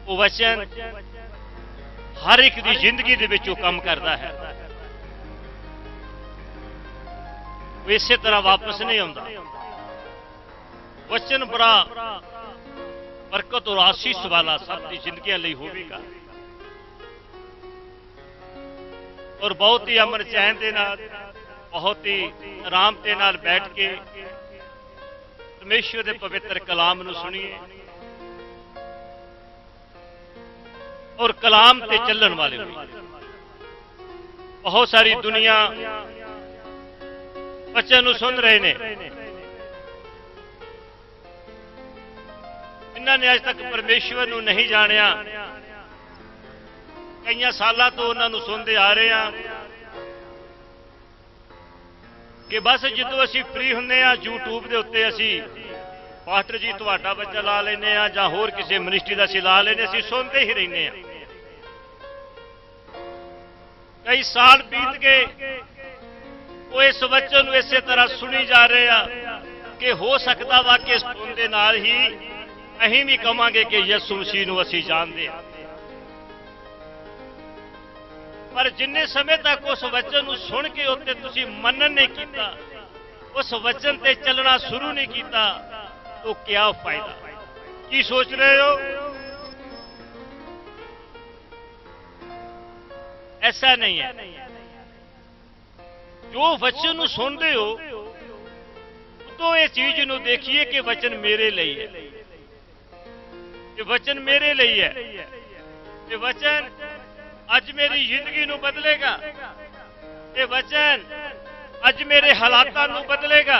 वो वचन हर एक दी जिंदगी दे विच काम करता है। वो इसे तरह वापस नहीं आता। वचन बड़ा बरकत और आशीष वाला सब की जिंदगी लई होवेगा और बहुत ही अमन चैन के नाल, बहुत ही आराम के नाल बैठ के परमेश्वर के पवित्र कलाम नूं सुनिए और कलाम ते चलण वाले होइए। बहुत सारी दुनिया वचन नूं सुन रहे ने, इन्होंने अज तक परमेश्वर नूं नहीं जानिया। कई सालों तो उन्होंने सुनते आ रहे हैं कि बस जो असी फ्री होंगे यूट्यूब के उत्ते असी पास्टर जी तुहाडा बच्चा ला लेने या होर किसी मिनिस्ट्री का असी ला लेने, असी सुनते ही रहने। कई साल बीत गए, वो इस वचन इस तरह सुनी जा रहे हैं कि हो सकता वा कि सुनने नाल ही अहीं भी कहांगे कि यसू मसीह नूं असी जानते हैं। पर जिन्ने समय तक उस वचन को सुन के उत्ते तुसी मनन नहीं किया, उस वचन ते चलना शुरू नहीं किया, तो क्या फायदा? की सोच रहे हो? ऐसा नहीं है। जो वचन को सुनते हो तो ये चीज नूं देखिए कि वचन मेरे लिए है, ये वचन मेरे लिए है, ये वचन अज मेरी जिंदगी नूं बदलेगा, ये वचन अज मेरे हालातां नूं बदलेगा।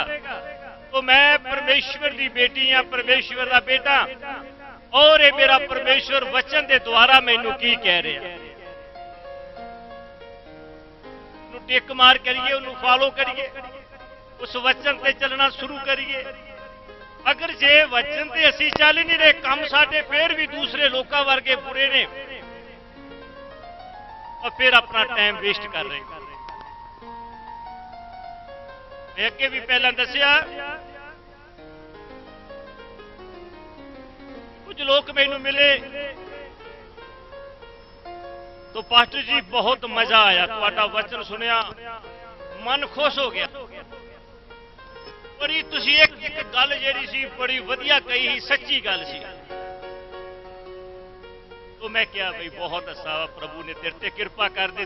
तो मैं परमेश्वर की बेटी हाँ, परमेश्वर का बेटा, और ये मेरा परमेश्वर वचन के द्वारा मैनू की कह रहा। टिक मार करिए, उन्होंने फॉलो करिए, उस वचन से चलना शुरू करिए। अगर जे वचन से असी चल ही नहीं रहे, काम साडे फिर भी दूसरे लोगों वर्गे बुरे ने, और फिर अपना टाइम वेस्ट कर रहे। मैं अगे भी पहला दसिया, कुछ लोग मैनू मिले तो पास्टर जी बहुत मजा आया, तुहाडा वचन सुनिया, मन खुश हो गया। बड़ी तुसी एक गल जिहड़ी सी बड़ी वधिया कही ही, सच्ची गल सी। तो मैं क्या भाई बहुत अच्छा प्रभु ने तेरे ते कृपा कर दी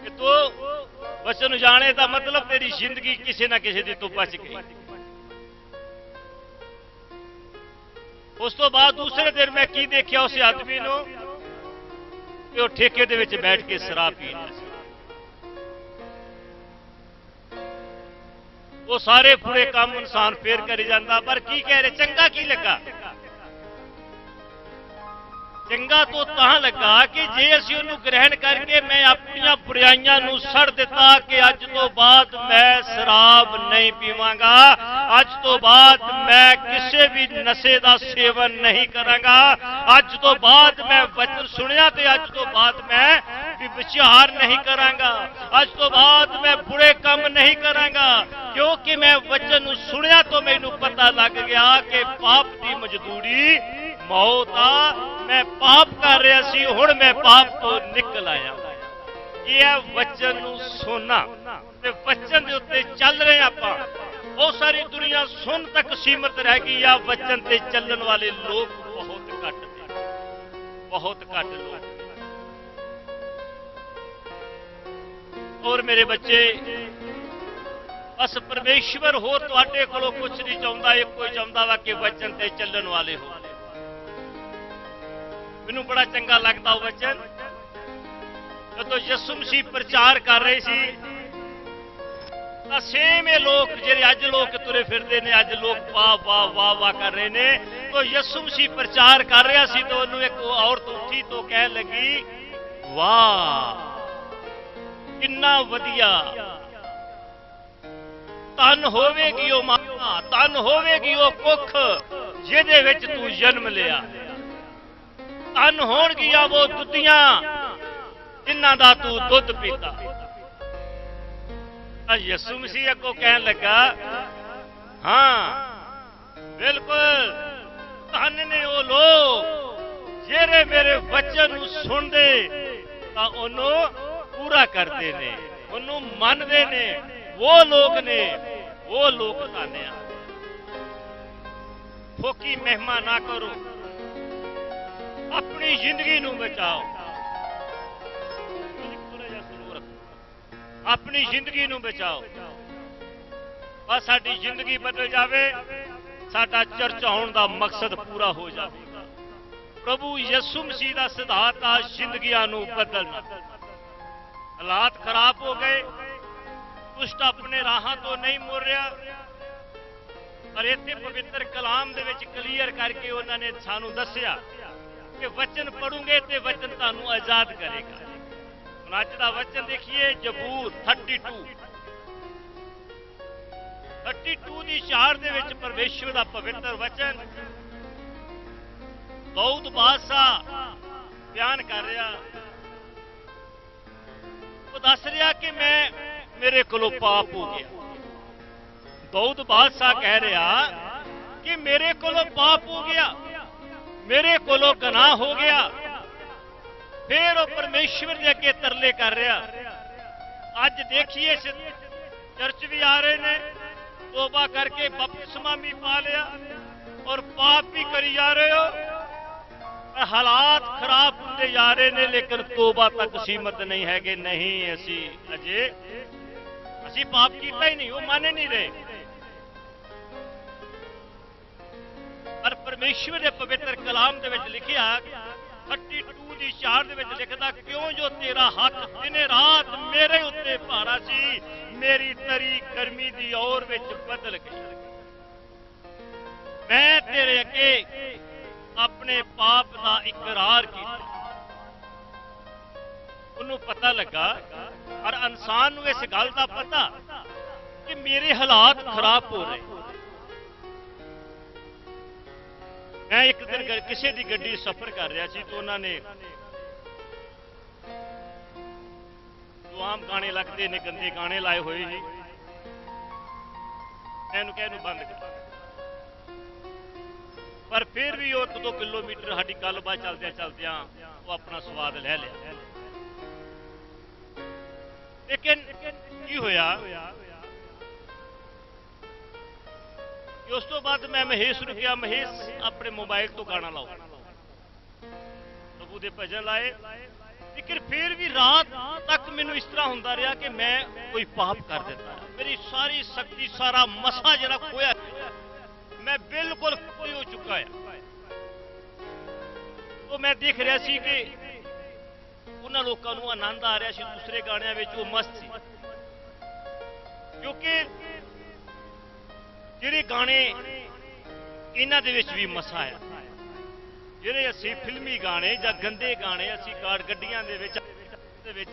कि तो वचन जाने का मतलब तेरी जिंदगी किसी ना किसी तो बच गई। उस तो बाद दूसरे दिन मैं की देखा, उस आदमी को वो ठेके दे विच बैठ के शराब पी रहा सी। वो सारे बुरे काम इंसान फिर करी जाता, पर की कह रहे चंगा की लगा? चंगा तो तां लगा कि जे असी उन्होंने ग्रहण करके मैं अपनी बुराइयां नूं सड़ दिता कि अज तो बाद मैं शराब नहीं पीवांगा, अज तो बाद मैं किसी भी नशे का सेवन नहीं करांगा, अज तो बाद मैं वचन सुनिया तो अज तो बाद मैं विचार नहीं करांगा, अज तो बाद मैं बुरे काम नहीं करांगा, क्योंकि मैं वचन सुनिया तो मैनू पता लग गया कि पाप की मजदूरी मौत आ। मैं पाप कर रहा सी, हुण मैं पाप तो निकल आया। यह वचन सुनना ते वचन के उत्ते चल रहे आपां। बहुत सारी दुनिया सुन तक सीमित रह गई, या वचन ते चलने वाले लोग बहुत घट ने, बहुत घट लोग। और मेरे बच्चे, बस परमेश्वर हो तुहाडे कोलों कुछ नहीं चाहता, एक कोई चाहता वा कि वचन ते चलने वाले हो। मैनू बड़ा चंगा लगता वो वचन, जो यसू मसीह प्रचार कर रहे सी, सेम ये लोग जेरे अज लोग तुरे फिरते ने, अज लोग वाह वाह वाह वाह कर रहे ने, तो यसू मसीह प्रचार कर रहा सी तो उन्होंने एक औरत उठी तो कह लगी, वाह किन्ना वधिया, धन होवेगी ओ मां, धन होवेगी ओ कुख जिहदे विच तू जन्म लिया, धन होणगियां वो दुधियां जिन्हां दा तू दुध पीता। यसू मसीह अगों कहन लगा, हाँ बिल्कुल धन ने वो लोग ਜਿਹੜੇ ਮੇਰੇ ਵਚਨ ਨੂੰ ਸੁਣਦੇ ਤਾਂ ਉਹਨੂੰ ਪੂਰਾ ਕਰਦੇ ਨੇ, ਉਹਨੂੰ ਮੰਨਦੇ ਨੇ। ਉਹ ਲੋਕ ਨੇ, ਉਹ ਲੋਕ ਧਨ ਆ। ਫੋਕੀ ਮਹਿਮਾ ਨਾ ਕਰੋ, ਆਪਣੀ ਜ਼ਿੰਦਗੀ ਨੂੰ ਬਚਾਓ। ਆਪਣੀ ਜ਼ਿੰਦਗੀ ਨੂੰ ਬਚਾਓ। ਬਸ ਸਾਡੀ ਜ਼ਿੰਦਗੀ ਬਦਲ ਜਾਵੇ, ਸਾਡਾ ਚਰਚਾ ਹੋਣ ਦਾ ਮਕਸਦ ਪੂਰਾ ਹੋ ਜਾਵੇਗਾ। ਪ੍ਰਭੂ ਯਿਸੂ ਮਸੀਹ ਦਾ ਸਿਧਾਂਤ ਆ ਜ਼ਿੰਦਗੀਆਂ ਨੂੰ ਬਦਲਣਾ। ਹਾਲਾਤ ਖਰਾਬ ਹੋ ਗਏ, ਦੁਸ਼ਟ ਆਪਣੇ ਰਾਹਾਂ ਤੋਂ ਨਹੀਂ ਮੁੜ ਰਿਹਾ, ਪਰ ਇੱਥੇ ਪਵਿੱਤਰ ਕਲਾਮ ਦੇ ਵਿੱਚ ਕਲੀਅਰ ਕਰਕੇ ਉਹਨਾਂ ਨੇ ਸਾਨੂੰ ਦੱਸਿਆ ਕਿ ਵਚਨ ਪੜੋਗੇ ਤੇ ਵਚਨ ਤੁਹਾਨੂੰ ਆਜ਼ਾਦ ਕਰੇਗਾ। ਹੁਣ ਅੱਜ ਦਾ ਵਚਨ ਦੇਖੀਏ, ਜ਼ਬੂਰ 32 ਦੀ 4 ਦੇ ਵਿੱਚ ਪਰਮੇਸ਼ਵਰ ਦਾ ਪਵਿੱਤਰ ਵਚਨ ਦਾਊਦ ਬਾਦਸ਼ਾਹ ਬਿਆਨ ਕਰ ਰਿਹਾ। ਉਹ ਦੱਸ ਰਿਹਾ ਕਿ ਮੇਰੇ ਕੋਲੋਂ ਪਾਪ ਹੋ ਗਿਆ। ਦਾਊਦ ਬਾਦਸ਼ਾਹ ਕਹਿ ਰਿਹਾ ਕਿ ਮੇਰੇ ਕੋਲੋਂ ਪਾਪ ਹੋ ਗਿਆ, ਮੇਰੇ ਕੋਲੋਂ ਗੁਨਾਹ ਹੋ ਗਿਆ। ਫਿਰ ਉਹ ਪਰਮੇਸ਼ਵਰ ਦੇ ਅੱਗੇ ਤਰਲੇ ਕਰ ਰਿਹਾ। ਅੱਜ ਦੇਖੀਏ ਚਰਚ ਵੀ ਆ ਰਹੇ ਨੇ, ਤੋਬਾ ਕਰਕੇ ਬਪਤਿਸਮਾ ਵੀ ਪਾ ਲਿਆ ਔਰ ਪਾਪ ਵੀ ਕਰੀ ਜਾ ਰਹੇ ਹੋ। ਹਾਲਾਤ ਖਰਾਬ ਹੁੰਦੇ ਜਾ ਰਹੇ ਨੇ, ਲੇਕਿਨ ਤੋਬਾ ਤੱਕ ਸੀਮਤ ਨਹੀਂ ਹੈਗੇ। ਨਹੀਂ, ਅਸੀਂ ਪਾਪ ਕੀਤਾ ਹੀ ਨਹੀਂ, ਉਹ ਮੰਨ ਨਹੀਂ ਰਹੇ। ਪਰ ਪਰਮੇਸ਼ਵਰ ਦੇ ਪਵਿੱਤਰ ਕਲਾਮ ਦੇ ਵਿੱਚ ਲਿਖਿਆ 32 ਦੀ 4 ਦੇ ਵਿੱਚ ਲਿਖਦਾ, ਕਿਉਂ ਜੋ ਤੇਰਾ ਹੱਥ ਦਿਨੇ ਰਾਤ ਮੇਰੇ ਉੱਤੇ ਭਾਰਾ ਸੀ, ਮੇਰੀ ਤਰੀ ਗਰਮੀ ਦੀ ਔਰ ਵਿੱਚ ਬਦਲ ਗਈ। ਮੈਂ ਤੇਰੇ ਅੱਗੇ ਆਪਣੇ ਪਾਪ ਦਾ ਇਕਰਾਰ ਕੀਤਾ। ਉਹਨੂੰ ਪਤਾ ਲੱਗਾ, ਔਰ ਇਨਸਾਨ ਨੂੰ ਇਸ ਗੱਲ ਦਾ ਪਤਾ ਕਿ ਮੇਰੇ ਹਾਲਾਤ ਖਰਾਬ ਹੋ ਰਹੇ। ਮੈਂ ਇੱਕ ਦਿਨ ਕਿਸੇ ਦੀ ਗੱਡੀ ਸਫ਼ਰ ਕਰ ਰਿਹਾ ਸੀ, ਤਾਂ ਉਹਨਾਂ ਨੇ ਜੋ ਆਮ ਗਾਣੇ ਲੱਗਦੇ ਨੇ, ਗੰਦੇ ਗਾਣੇ ਲਾਏ ਹੋਏ ਸੀ। ਇਹਨੂੰ ਕਹਿ ਨੂੰ ਬੰਦ ਕਰ, ਪਰ ਫਿਰ ਵੀ ਉਹ 1-2 ਕਿਲੋਮੀਟਰ ਸਾਡੀ ਗੱਲਬਾਤ ਚਲਦਿਆਂ ਉਹ ਆਪਣਾ ਸਵਾਦ ਲੈ ਲਿਆ। ਲੇਕਿਨ ਕੀ ਹੋਇਆ ਕਿ ਉਸ ਤੋਂ ਬਾਅਦ ਮੈਂ ਮਹੇਸ਼ ਨੂੰ ਕਿਹਾ, ਮਹੇਸ਼ ਆਪਣੇ ਮੋਬਾਈਲ ਤੋਂ ਗਾਣਾ ਲਾਓ। ਪ੍ਰਭੂ ਦੇ ਭਜਨ ਲਾਏ, ਲੇਕਿਨ ਫਿਰ ਵੀ ਰਾਤ ਤੱਕ ਮੈਨੂੰ ਇਸ ਤਰ੍ਹਾਂ ਹੁੰਦਾ ਰਿਹਾ ਕਿ ਮੈਂ ਕੋਈ ਪਾਪ ਕਰ ਦਿੱਤਾ। ਮੇਰੀ ਸਾਰੀ ਸ਼ਕਤੀ, ਸਾਰਾ ਮਸਾ ਜਿਹੜਾ ਖੋਇਆ, ਮੈਂ ਬਿਲਕੁਲ ਖੋਈ ਹੋ ਚੁੱਕਾ ਹੈ। ਉਹ ਮੈਂ ਦੇਖ ਰਿਹਾ ਸੀ ਕਿ ਉਹਨਾਂ ਲੋਕਾਂ ਨੂੰ ਆਨੰਦ ਆ ਰਿਹਾ ਸੀ ਦੂਸਰੇ ਗਾਣਿਆਂ ਵਿੱਚ, ਉਹ ਮਸਤ ਸੀ। ਕਿਉਂਕਿ ਜਿਹੜੇ ਗਾਣੇ ਇਹਨਾਂ ਦੇ ਵਿੱਚ ਵੀ ਮਸਾ ਆ। ਜਿਹੜੇ ਅਸੀਂ ਫਿਲਮੀ ਗਾਣੇ ਜਾਂ ਗੰਦੇ ਗਾਣੇ ਅਸੀਂ ਗੱਡੀਆਂ ਦੇ ਵਿੱਚ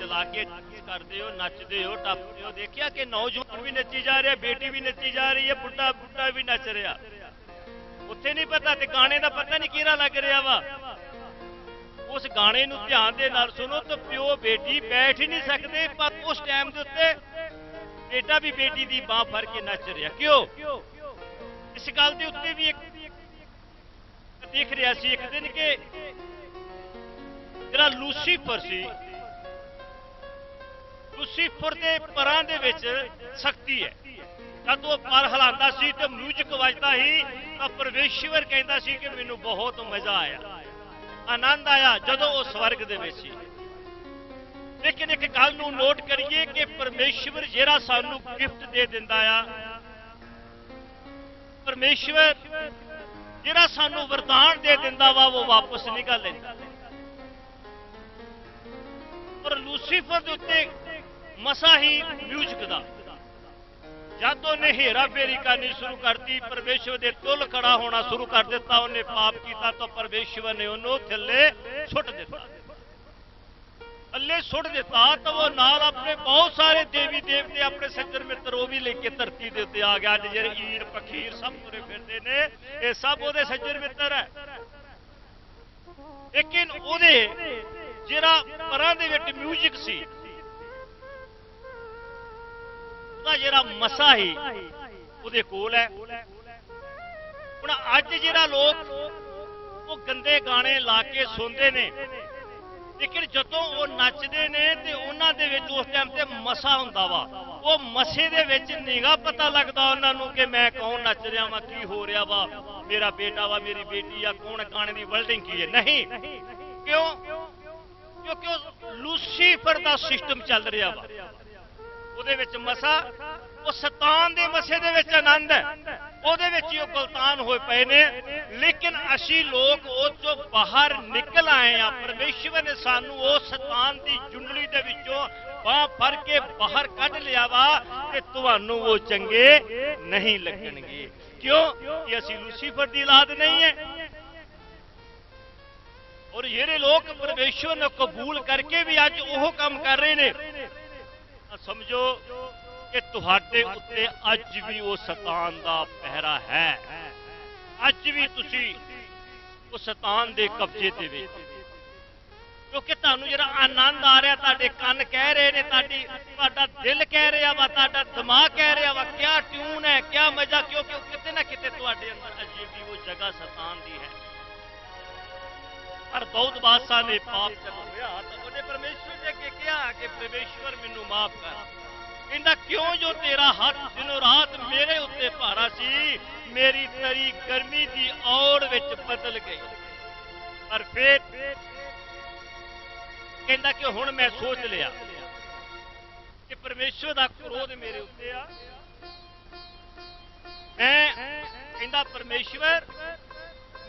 ਲਾ ਕੇ ਕਰਦੇ ਹੋ, ਨੱਚਦੇ ਹੋ, ਟੱਪਦੇ ਹੋ। ਦੇਖਿਆ ਕਿ ਨੌਜਵਾਨ ਵੀ ਨੱਚੀ ਜਾ ਰਿਹਾ, ਬੇਟੀ ਵੀ ਨੱਚੀ ਜਾ ਰਹੀ ਹੈ, ਬੁੱਢਾ ਵੀ ਨੱਚ ਰਿਹਾ। ਉੱਥੇ ਨਹੀਂ ਪਤਾ, ਤੇ ਗਾਣੇ ਦਾ ਪਤਾ ਨਹੀਂ ਕਿਹੜਾ ਲੱਗ ਰਿਹਾ ਵਾ। ਉਸ ਗਾਣੇ ਨੂੰ ਧਿਆਨ ਦੇ ਨਾਲ ਸੁਣੋ ਤਾਂ ਪਿਓ ਬੇਟੀ ਬੈਠ ਹੀ ਨਹੀਂ ਸਕਦੇ, ਪਰ ਉਸ ਟਾਈਮ ਦੇ ਉੱਤੇ ਬੇਟਾ ਵੀ ਬੇਟੀ ਦੀ ਬਾਂਹ ਫੜ ਕੇ ਨੱਚ ਰਿਹਾ। ਕਿਉਂ? ਇਸ ਗੱਲ ਦੇ ਉੱਤੇ ਵੀ ਇੱਕ ਦੇਖ ਰਿਹਾ ਸੀ ਇੱਕ ਦਿਨ ਕਿ ਜਿਹੜਾ ਲੂਸੀਫਰ ਸੀ, ਲੂਸੀਫਰ ਦੇ ਪਰਾਂ ਦੇ ਵਿੱਚ ਸ਼ਕਤੀ ਹੈ। ਜਦ ਉਹ ਪਰ ਹਿਲਾਉਂਦਾ ਸੀ ਤੇ ਮਿਊਜ਼ਿਕ ਵੱਜਦਾ ਸੀ, ਤਾਂ ਪਰਮੇਸ਼ਵਰ ਕਹਿੰਦਾ ਸੀ ਕਿ ਮੈਨੂੰ ਬਹੁਤ ਮਜ਼ਾ ਆਇਆ, ਆਨੰਦ ਆਇਆ ਜਦੋਂ ਉਹ ਸਵਰਗ ਦੇ ਵਿੱਚ ਸੀ। ਲੇਕਿਨ ਇੱਕ ਗੱਲ ਨੂੰ ਨੋਟ ਕਰੀਏ ਕਿ ਪਰਮੇਸ਼ਵਰ ਜਿਹੜਾ ਸਾਨੂੰ ਗਿਫਟ ਦੇ ਦਿੰਦਾ ਆ, ਪਰਮੇਸ਼ਵਰ ਜਿਹੜਾ ਸਾਨੂੰ ਵਰਦਾਨ ਦੇ ਦਿੰਦਾ ਵਾ, ਉਹ ਵਾਪਸ ਨਿਕਲ ਲੈਂਦਾ। ਪਰ ਲੂਸੀਫਰ ਦੇ ਉੱਤੇ ਮਸਾ ਹੀ ਮਿਊਜ਼ਿਕ ਦਾ, ਜਦ ਉਹਨੇ ਹੇਰਾ ਫੇਰੀ ਕਰਨੀ ਸ਼ੁਰੂ ਕਰਤੀ, ਪਰਮੇਸ਼ਵਰ ਦੇ ਤੁਲ ਖੜਾ ਹੋਣਾ ਸ਼ੁਰੂ ਕਰ ਦਿੱਤਾ, ਉਹਨੇ ਪਾਪ ਕੀਤਾ, ਤਾਂ ਪਰਮੇਸ਼ਵਰ ਨੇ ਉਹਨੂੰ ਥੱਲੇ ਸੁੱਟ ਦਿੱਤਾ। ਥੱਲੇ ਸੁੱਟ ਦਿੱਤਾ ਤਾਂ ਉਹ ਨਾਲ ਆਪਣੇ ਬਹੁਤ ਸਾਰੇ ਦੇਵੀ ਦੇਵਤੇ, ਆਪਣੇ ਸੱਜਣ ਮਿੱਤਰ, ਉਹ ਵੀ ਲੈ ਕੇ ਧਰਤੀ ਦੇ ਉੱਤੇ ਆ ਗਿਆ। ਅੱਜ ਜਿਹੜੇ ਈਰ ਪਖੀਰ ਸਭ ਤੁਰੇ ਫਿਰਦੇ ਨੇ, ਇਹ ਸਭ ਉਹਦੇ ਸੱਜਣ ਮਿੱਤਰ ਹੈ। ਲੇਕਿਨ ਉਹਦੇ ਜਿਹੜਾ ਪਰਾਂ ਦੇ ਵਿੱਚ ਮਿਊਜ਼ਿਕ ਸੀ, ਉਹਦਾ ਜਿਹੜਾ ਮਸਾ ਹੀ ਉਹਦੇ ਕੋਲ ਹੈ। ਹੁਣ ਅੱਜ ਜਿਹੜਾ ਲੋਕ वो गंदे गाने ला के सुनते ने, लेकिन जदों वो नचते ने तो उन्होंने उस टाइम से मसा हुंदा वा, वो मसे दे विच निगा पता लगता उन्होंने कि मैं कौन नच रहा वा, की हो रहा वा, मेरा बेटा वा, मेरी बेटी आ, कौन गाने की वर्ल्डिंग की है। नहीं, क्यों? क्योंकि लूसीफर का सिस्टम चल रहा वा, ਉਹਦੇ ਵਿੱਚ ਮਸਾ, ਉਹ शैतान ਦੇ ਮਸੇ ਦੇ ਵਿੱਚ आनंद है, ਉਹਦੇ ਵਿੱਚ ਹੀ ਉਹ ਗੁਲਤਾਨ ਹੋਏ ਪਏ ਨੇ। लेकिन असी लोग ਉਹ ਚੋਂ बाहर निकल आए हैं। परमेश्वर ने सानू ਉਹ शैतान की जुंडली ਦੇ ਵਿੱਚੋਂ ਬਾਹ ਫੜ ਕੇ बाहर ਕੱਢ लिया वा कि ਤੁਹਾਨੂੰ वो चंगे नहीं लगणगे। क्यों कि असी लूसीफर की औलाद नहीं है। और ਜਿਹੜੇ लोग परमेश्वर ने कबूल करके भी अज ਉਹ काम कर रहे हैं, समझो कि तुहाडे उत्ते अज भी वो शैतान दा पहरा है, अज भी तुसी वो शैतान दे कब्जे ते विच। क्योंकि तुहानू जिहड़ा आनंद आ रहा, तुहाडे कन कह रहे ने, तुहाडा दिल कह रहा वा, तुहाडा दिमाग कह रहा वा, क्या ट्यून है, क्या मजा, क्योंकि किते ना किते तुहाडे अंदर अजे भी वो जगह शैतान दी है। पर दाऊद बादशाह ने पाप जब होया तो उन्हें परमेश्वर ने अगे कहा कि परमेश्वर मैनू माफ कर। कहंदा क्यों जो तेरा हाथ दिनों रात मेरे उत्ते भारा सी, मेरी तरी गर्मी की औड़ विच बदल गई। पर फिर कहंदा कि हुण मैं सोच लिया कि परमेश्वर का क्रोध मेरे उत्ते आ। मैं कहंदा परमेश्वर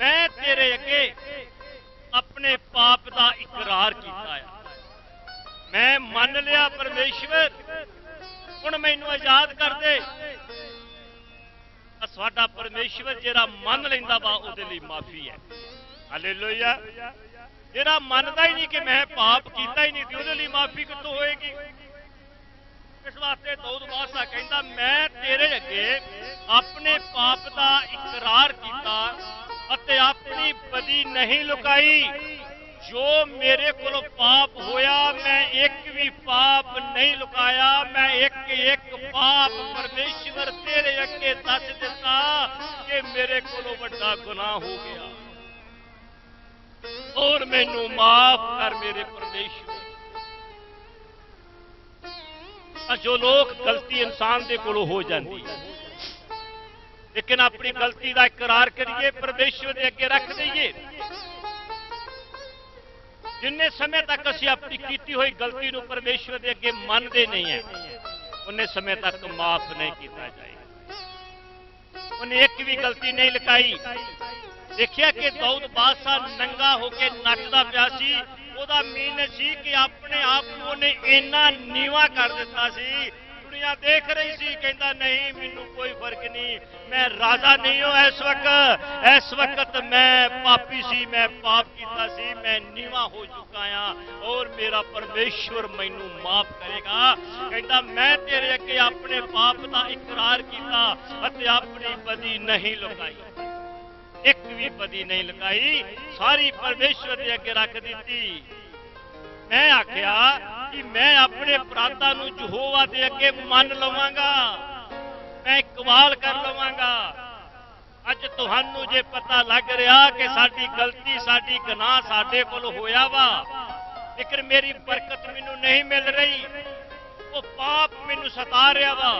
मैं तेरे अगे अपने पाप का इकरार किया है, मैं मान लिया परमेश्वर, हुण मैनू आजाद कर दे। साडा परमेश्वर जिहड़ा मान लैंदा वा उहदे लई माफी है। हालेलुया। जिहड़ा मनदा ही नहीं कि मैं पाप कीता ही नहीं, उहदे लई माफी कित्थों होएगी? इस वास्ते दाऊद बादशाह कहंदा मैं तेरे अगे अपने पाप का इकरार किया अते अपनी बदी नहीं लुकाई। जो मेरे को पाप होया मैं एक भी पाप नहीं लुकाया, मैं एक एक पाप परमेश्वर तेरे अगे दस दिता कि मेरे को बड़ा गुनाह हो गया और मैनू माफ कर मेरे परमेश्वर। जो लोग गलती इंसान के कोलों हो जाती है, लेकिन अपनी गलती का इकरार करिए, परमेश्वर के अगे रख दईए। जिन्ने समय तक असी अपनी की हुई गलती को परमेश्वर के अगे मानते नहीं है, उन्ने समय तक माफ नहीं किया जाएगा। उन्हें एक भी गलती नहीं लुकाई। देखिया कि दाऊद बादशाह नंगा होकर नचदा पिया सी, ओदा मीन सी कि अपने आप को उन्हें इन्ना नीवा कर दिता सी। दुनिया देख रही सी, कहता नहीं मैनू कोई फर्क नहीं, मैं राजा नहीं हूं। इस वक्त मैं पापी सी, मैं पाप किया सी, मैं नीवा हो चुका हां और मेरा परमेश्वर मैनू माफ करेगा। कहता मैं तेरे अगे अपने पाप का इकरार किया अते अपनी बदी नहीं लुकाई, एक भी बदी नहीं लुकाई, सारी परमेश्वर के अगे रख दी। मैं आख्या कि मैं अपने अपराधा नूं यहोवा दे अगे मान लवांगा, मैं इकबाल कर लवांगा। अज तुहानू जे पता लग रहा कि साडी गलती साडी गुनाह साडे कोल होया वा, लेकिन मेरी बरकत मैनू नहीं मिल रही, वो पाप मैनू सता रहा वा,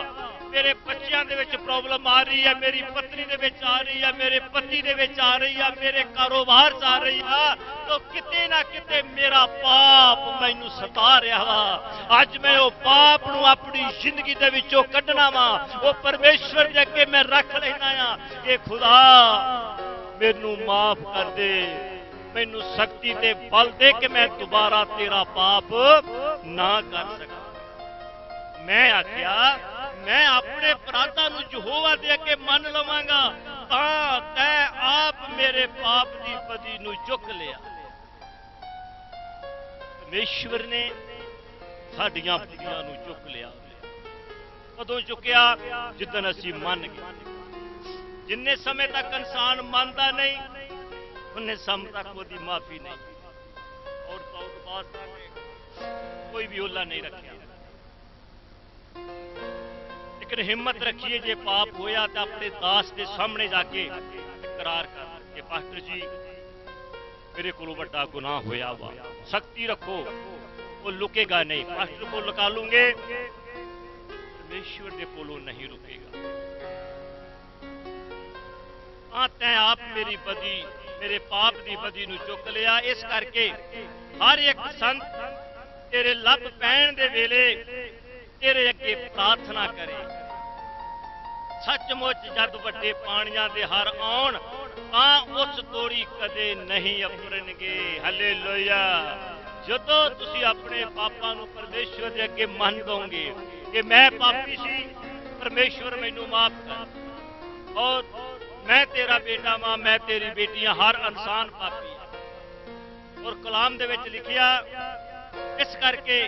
मेरे बच्चों दे विच प्रॉब्लम आ रही है, मेरी पत्नी दे विच आ रही है, मेरे पति दे विच आ रही है, मेरे कारोबार च आ रही है, तो किते ना किते मेरा पाप मैनू सता रहा वा। अज मैं वो पाप नूं अपनी जिंदगी दे विचों कढना वा, वो परमेश्वर दे अगे मैं रख लेना आ कि खुदा मैनू माफ कर दे, मैनू शक्ति ते बल दे कि मैं दोबारा तेरा पाप ना कर सका। मैं आख्या मैं अपने अपराधा नूं यहोवा दे अगे मान लवांगा, तां तै आप मेरे पाप की बदी नूं चुक लिया। परमेश्वर ने साडियां बदियां नूं चुक लिया। कदों चुकिया? जिदन असीं मान गए। जिन्ने समय तक इंसान मानता नहीं, उन्ने समय तक उसकी माफी नहीं। और दाऊद बादशाह ने कोई भी ओला नहीं रखा, लेकिन हिम्मत रखिए जे पाप होया तो अपने दास के सामने जाके इकरार कर कि पास्टर जी मेरे को बड़ा गुनाह होया वा, सख्ती रखो, वो लुकेगा नहीं। पास्टर को लुका लूंगे, परमेश्वर के कोलों नहीं रुकेगा। हाँ, तै आप मेरी बदी, मेरे पाप की बदी नूं चुक लिया। इस करके हर एक संत तेरे लभ पैण दे वेले तेरे अगे प्रार्थना करे। सचमुच जद वड्डे पाणियां दे हर आउण तां उस तोड़ी कदे नहीं अपरनगे। हालेलुया। जदों तुसीं अपने पापां नूं परमेश्वर दे अगे मन दोगे कि मैं पापी सी, परमेश्वर मैनूं माफ कर, और मैं तेरा बेटा मां, मैं तेरी बेटियां, हर इंसान पापी है। और कलाम दे विच लिखिया, इस करके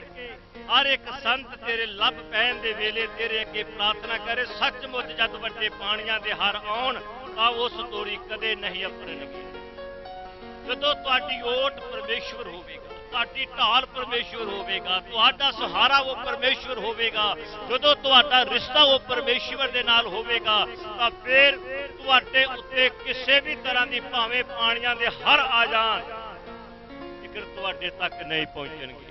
हर एक संत तेरे लभ पैण दे वेले तेरे अगे प्रार्थना करे। सचमुच जद वड्डे पाणियां दे हर आउण तां उस तोड़ी कदे नहीं अपरनगे। जदों तुहाडी ओट परमेश्वर होवेगा, तुहाडी ढाल परमेश्वर होवेगा, तुहाडा सहारा वो परमेश्वर होवेगा, जदों तुहाडा रिश्ता वो परमेश्वर दे नाल होवेगा, तां फिर तुहाडे उत्ते किसी भी तरह की भावें पाणियां दे हर आ जाण, जिकर तुहाडे तक नहीं पहुंचणगे।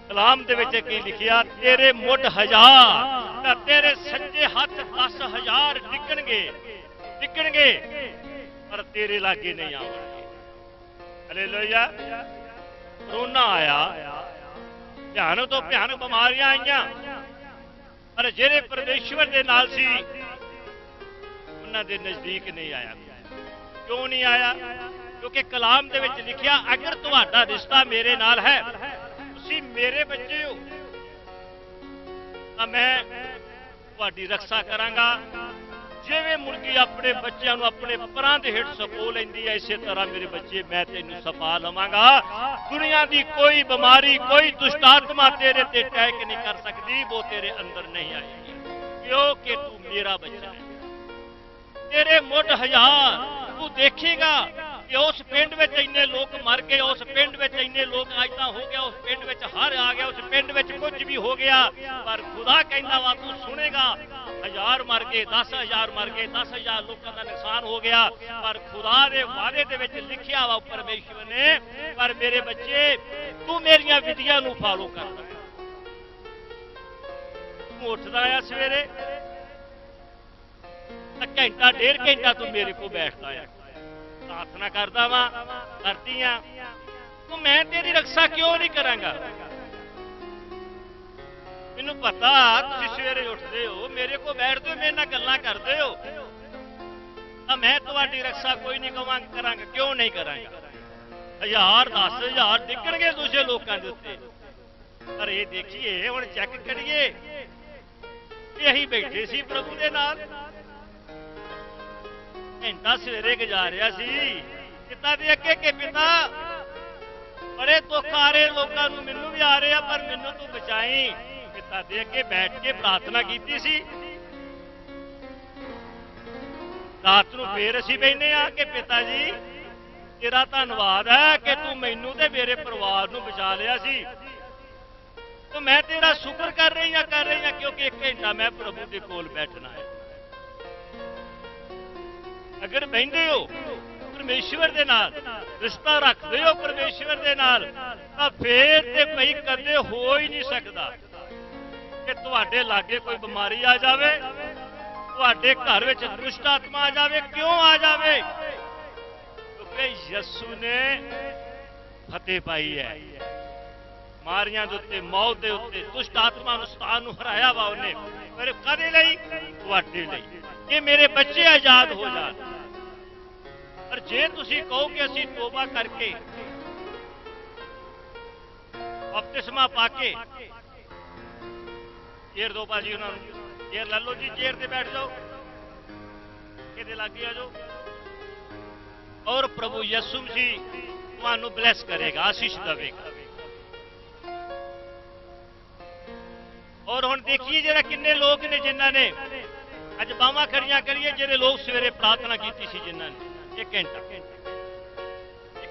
कलाम दे विच की लिखिया, तेरे मुढ़ 1000 तेरे सज्जे हाथ 10,000 डिगणगे डिगणगे, पर तेरे लागे नहीं आउणगे। हालेलुया। कोरोना आया, भयानक तो भयानक बीमारियां आईयां, पर जिहड़े परमेश्वर दे नाल सी उन्हां दे नजदीक नहीं आया। क्यों नहीं आया? क्योंकि कलाम दे विच लिखिया, अगर तुहाडा रिश्ता मेरे नाल है, तुसीं मेरे बच्चे हो, तां मैं तुहाडी रक्षा करांगा। जिवें मुर्गी अपने बच्चों अपने परां दे हेठ सपो लैंदी है, इसे तरह मेरे बच्चे मैं तैनूं सपा लवांगा। दुनिया की कोई बीमारी, कोई दुष्ट आत्मा तेरे ते टैक नहीं कर सकती, वो तेरे अंदर नहीं आएगी, क्योंकि तू मेरा बच्चा है। तेरे मुढ़ 1000 तू देखेगा कि उस पिंड में इन्ने लोग मर गए, उस पिंड में इन्ने लोग आइता हो गया, उस पिंड में हर आ गया, उस पिंड में कुछ भी हो गया, पर खुदा कहता वा तू सुनेगा 1000 मर गए, 10,000 मर गए, 10,000 लोगों का नुकसान हो गया, पर खुदा ने वादे दे विच लिखिया वा परमेश्वर ने, पर मेरे बच्चे तू मेरियां विधियां नूं फॉलो करदा, तू उठदा आ सवेरे घंटा 1.5 घंटा तू मेरे को बैठता है, प्रार्थना करता वा, करती हाँ, तो मैं तेरी रक्षा क्यों नहीं करांगा? मैनू पता तुसीं सवेरे उठते हो, मेरे को बैठते हो, मेरे नाल गल्लां करते हो, तो मैं तुहाडी रक्षा कोई नहीं करांगा। क्यों नहीं करांगा? 1000 10,000 डिगणगे दूसरे लोगों के उत्ते, पर ये देखिए हुण चैक करिए कि असीं बैठे सी प्रभु दे नाल, घंटा सवेरे गुजारिया सी पिता दे अगे कि पिता बड़े दुख आ रहे लोगों को, मैनू भी आ रहे हैं, पर मैनू तू बचाई। पिता दे अगे बैठ के प्रार्थना की सी। रात नूं फिर असीं बहिने आ कि पिता जी तेरा धन्नवाद है कि तू मैनू ते मेरे परिवार नूं बचा लिया सी, तो मैं तेरा शुक्र कर रही हाँ क्योंकि 1 घंटा मैं प्रभु के कोल बैठना है। अगर बहिंदे हो परमेश्वर दे नाल, रिश्ता रखते हो परमेश्वर दे नाल, तां फिर ते भाई कदे हो ही नहीं सकता कि तुहाडे लागे कोई बीमारी आ जावे, तुहाडे घर विच दुष्ट आत्मा आ जावे। क्यों आ जावे? क्योंकि यसू ने फतेह पाई है, मारियां दे उत्ते, मौत दे उत्ते, दुष्ट आत्मा नूं शैतान नूं हराया वा उन्हें, पर कदे लई? तुहाडे लई, कि मेरे बच्चे आजाद हो जान। पर जे तुसी कहो कि असी तोबा करके बपतिस्मा पाके, चेयर दो भाजी उन्होंने, चेयर ला लो जी, चेयर से बैठ जाओ, कि लागे आ जाओ, और प्रभु यसू मसीह तुहानू ब्लैस करेगा, आशीष देगा। और हुण देखिए जरा किन्ने लोग ने जिन्हां ने अज बावां खड़ियां करिए, जिहड़े लोग सवेरे प्रार्थना की सी, जिन्हां ने 1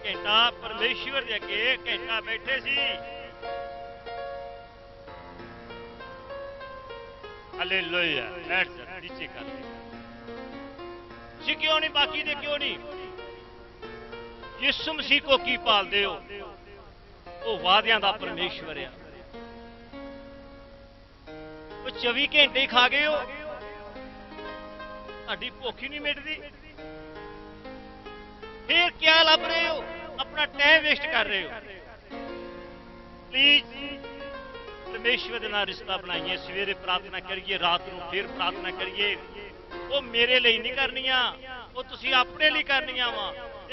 घंटा परमेश्वर दे अगे 1 घंटा बैठे सी। हालेलुया। बैठ जा, नीचे कर, क्यों नहीं? बाकी दे क्यों नहीं? ਯਿਸੂ ਮਸੀਹ ਕੋ ਕੀ ਪਾਲਦੇ ਹੋ? ਉਹ ਵਾਅਦਿਆਂ ਦਾ ਪਰਮੇਸ਼ਵਰ ਆ। ਉਹ 24 ਘੰਟੇ ਹੀ ਖਾ ਗਏ ਹੋ, ਤੁਹਾਡੀ ਭੁੱਖ ਹੀ ਨਹੀਂ ਮਿਟਦੀ। ਫਿਰ ਕਿਆ ਲੱਭ ਰਹੇ ਹੋ? ਆਪਣਾ ਟਾਈਮ ਵੇਸਟ ਕਰ ਰਹੇ ਹੋ। ਪਲੀਜ਼ परमेश्वर के नाल रिश्ता बनाइए। सवेरे प्रार्थना करिए, रात को फिर प्रार्थना करिए। वो मेरे लिए नहीं करनिया, वो तुसी अपने लिए करनिया वा।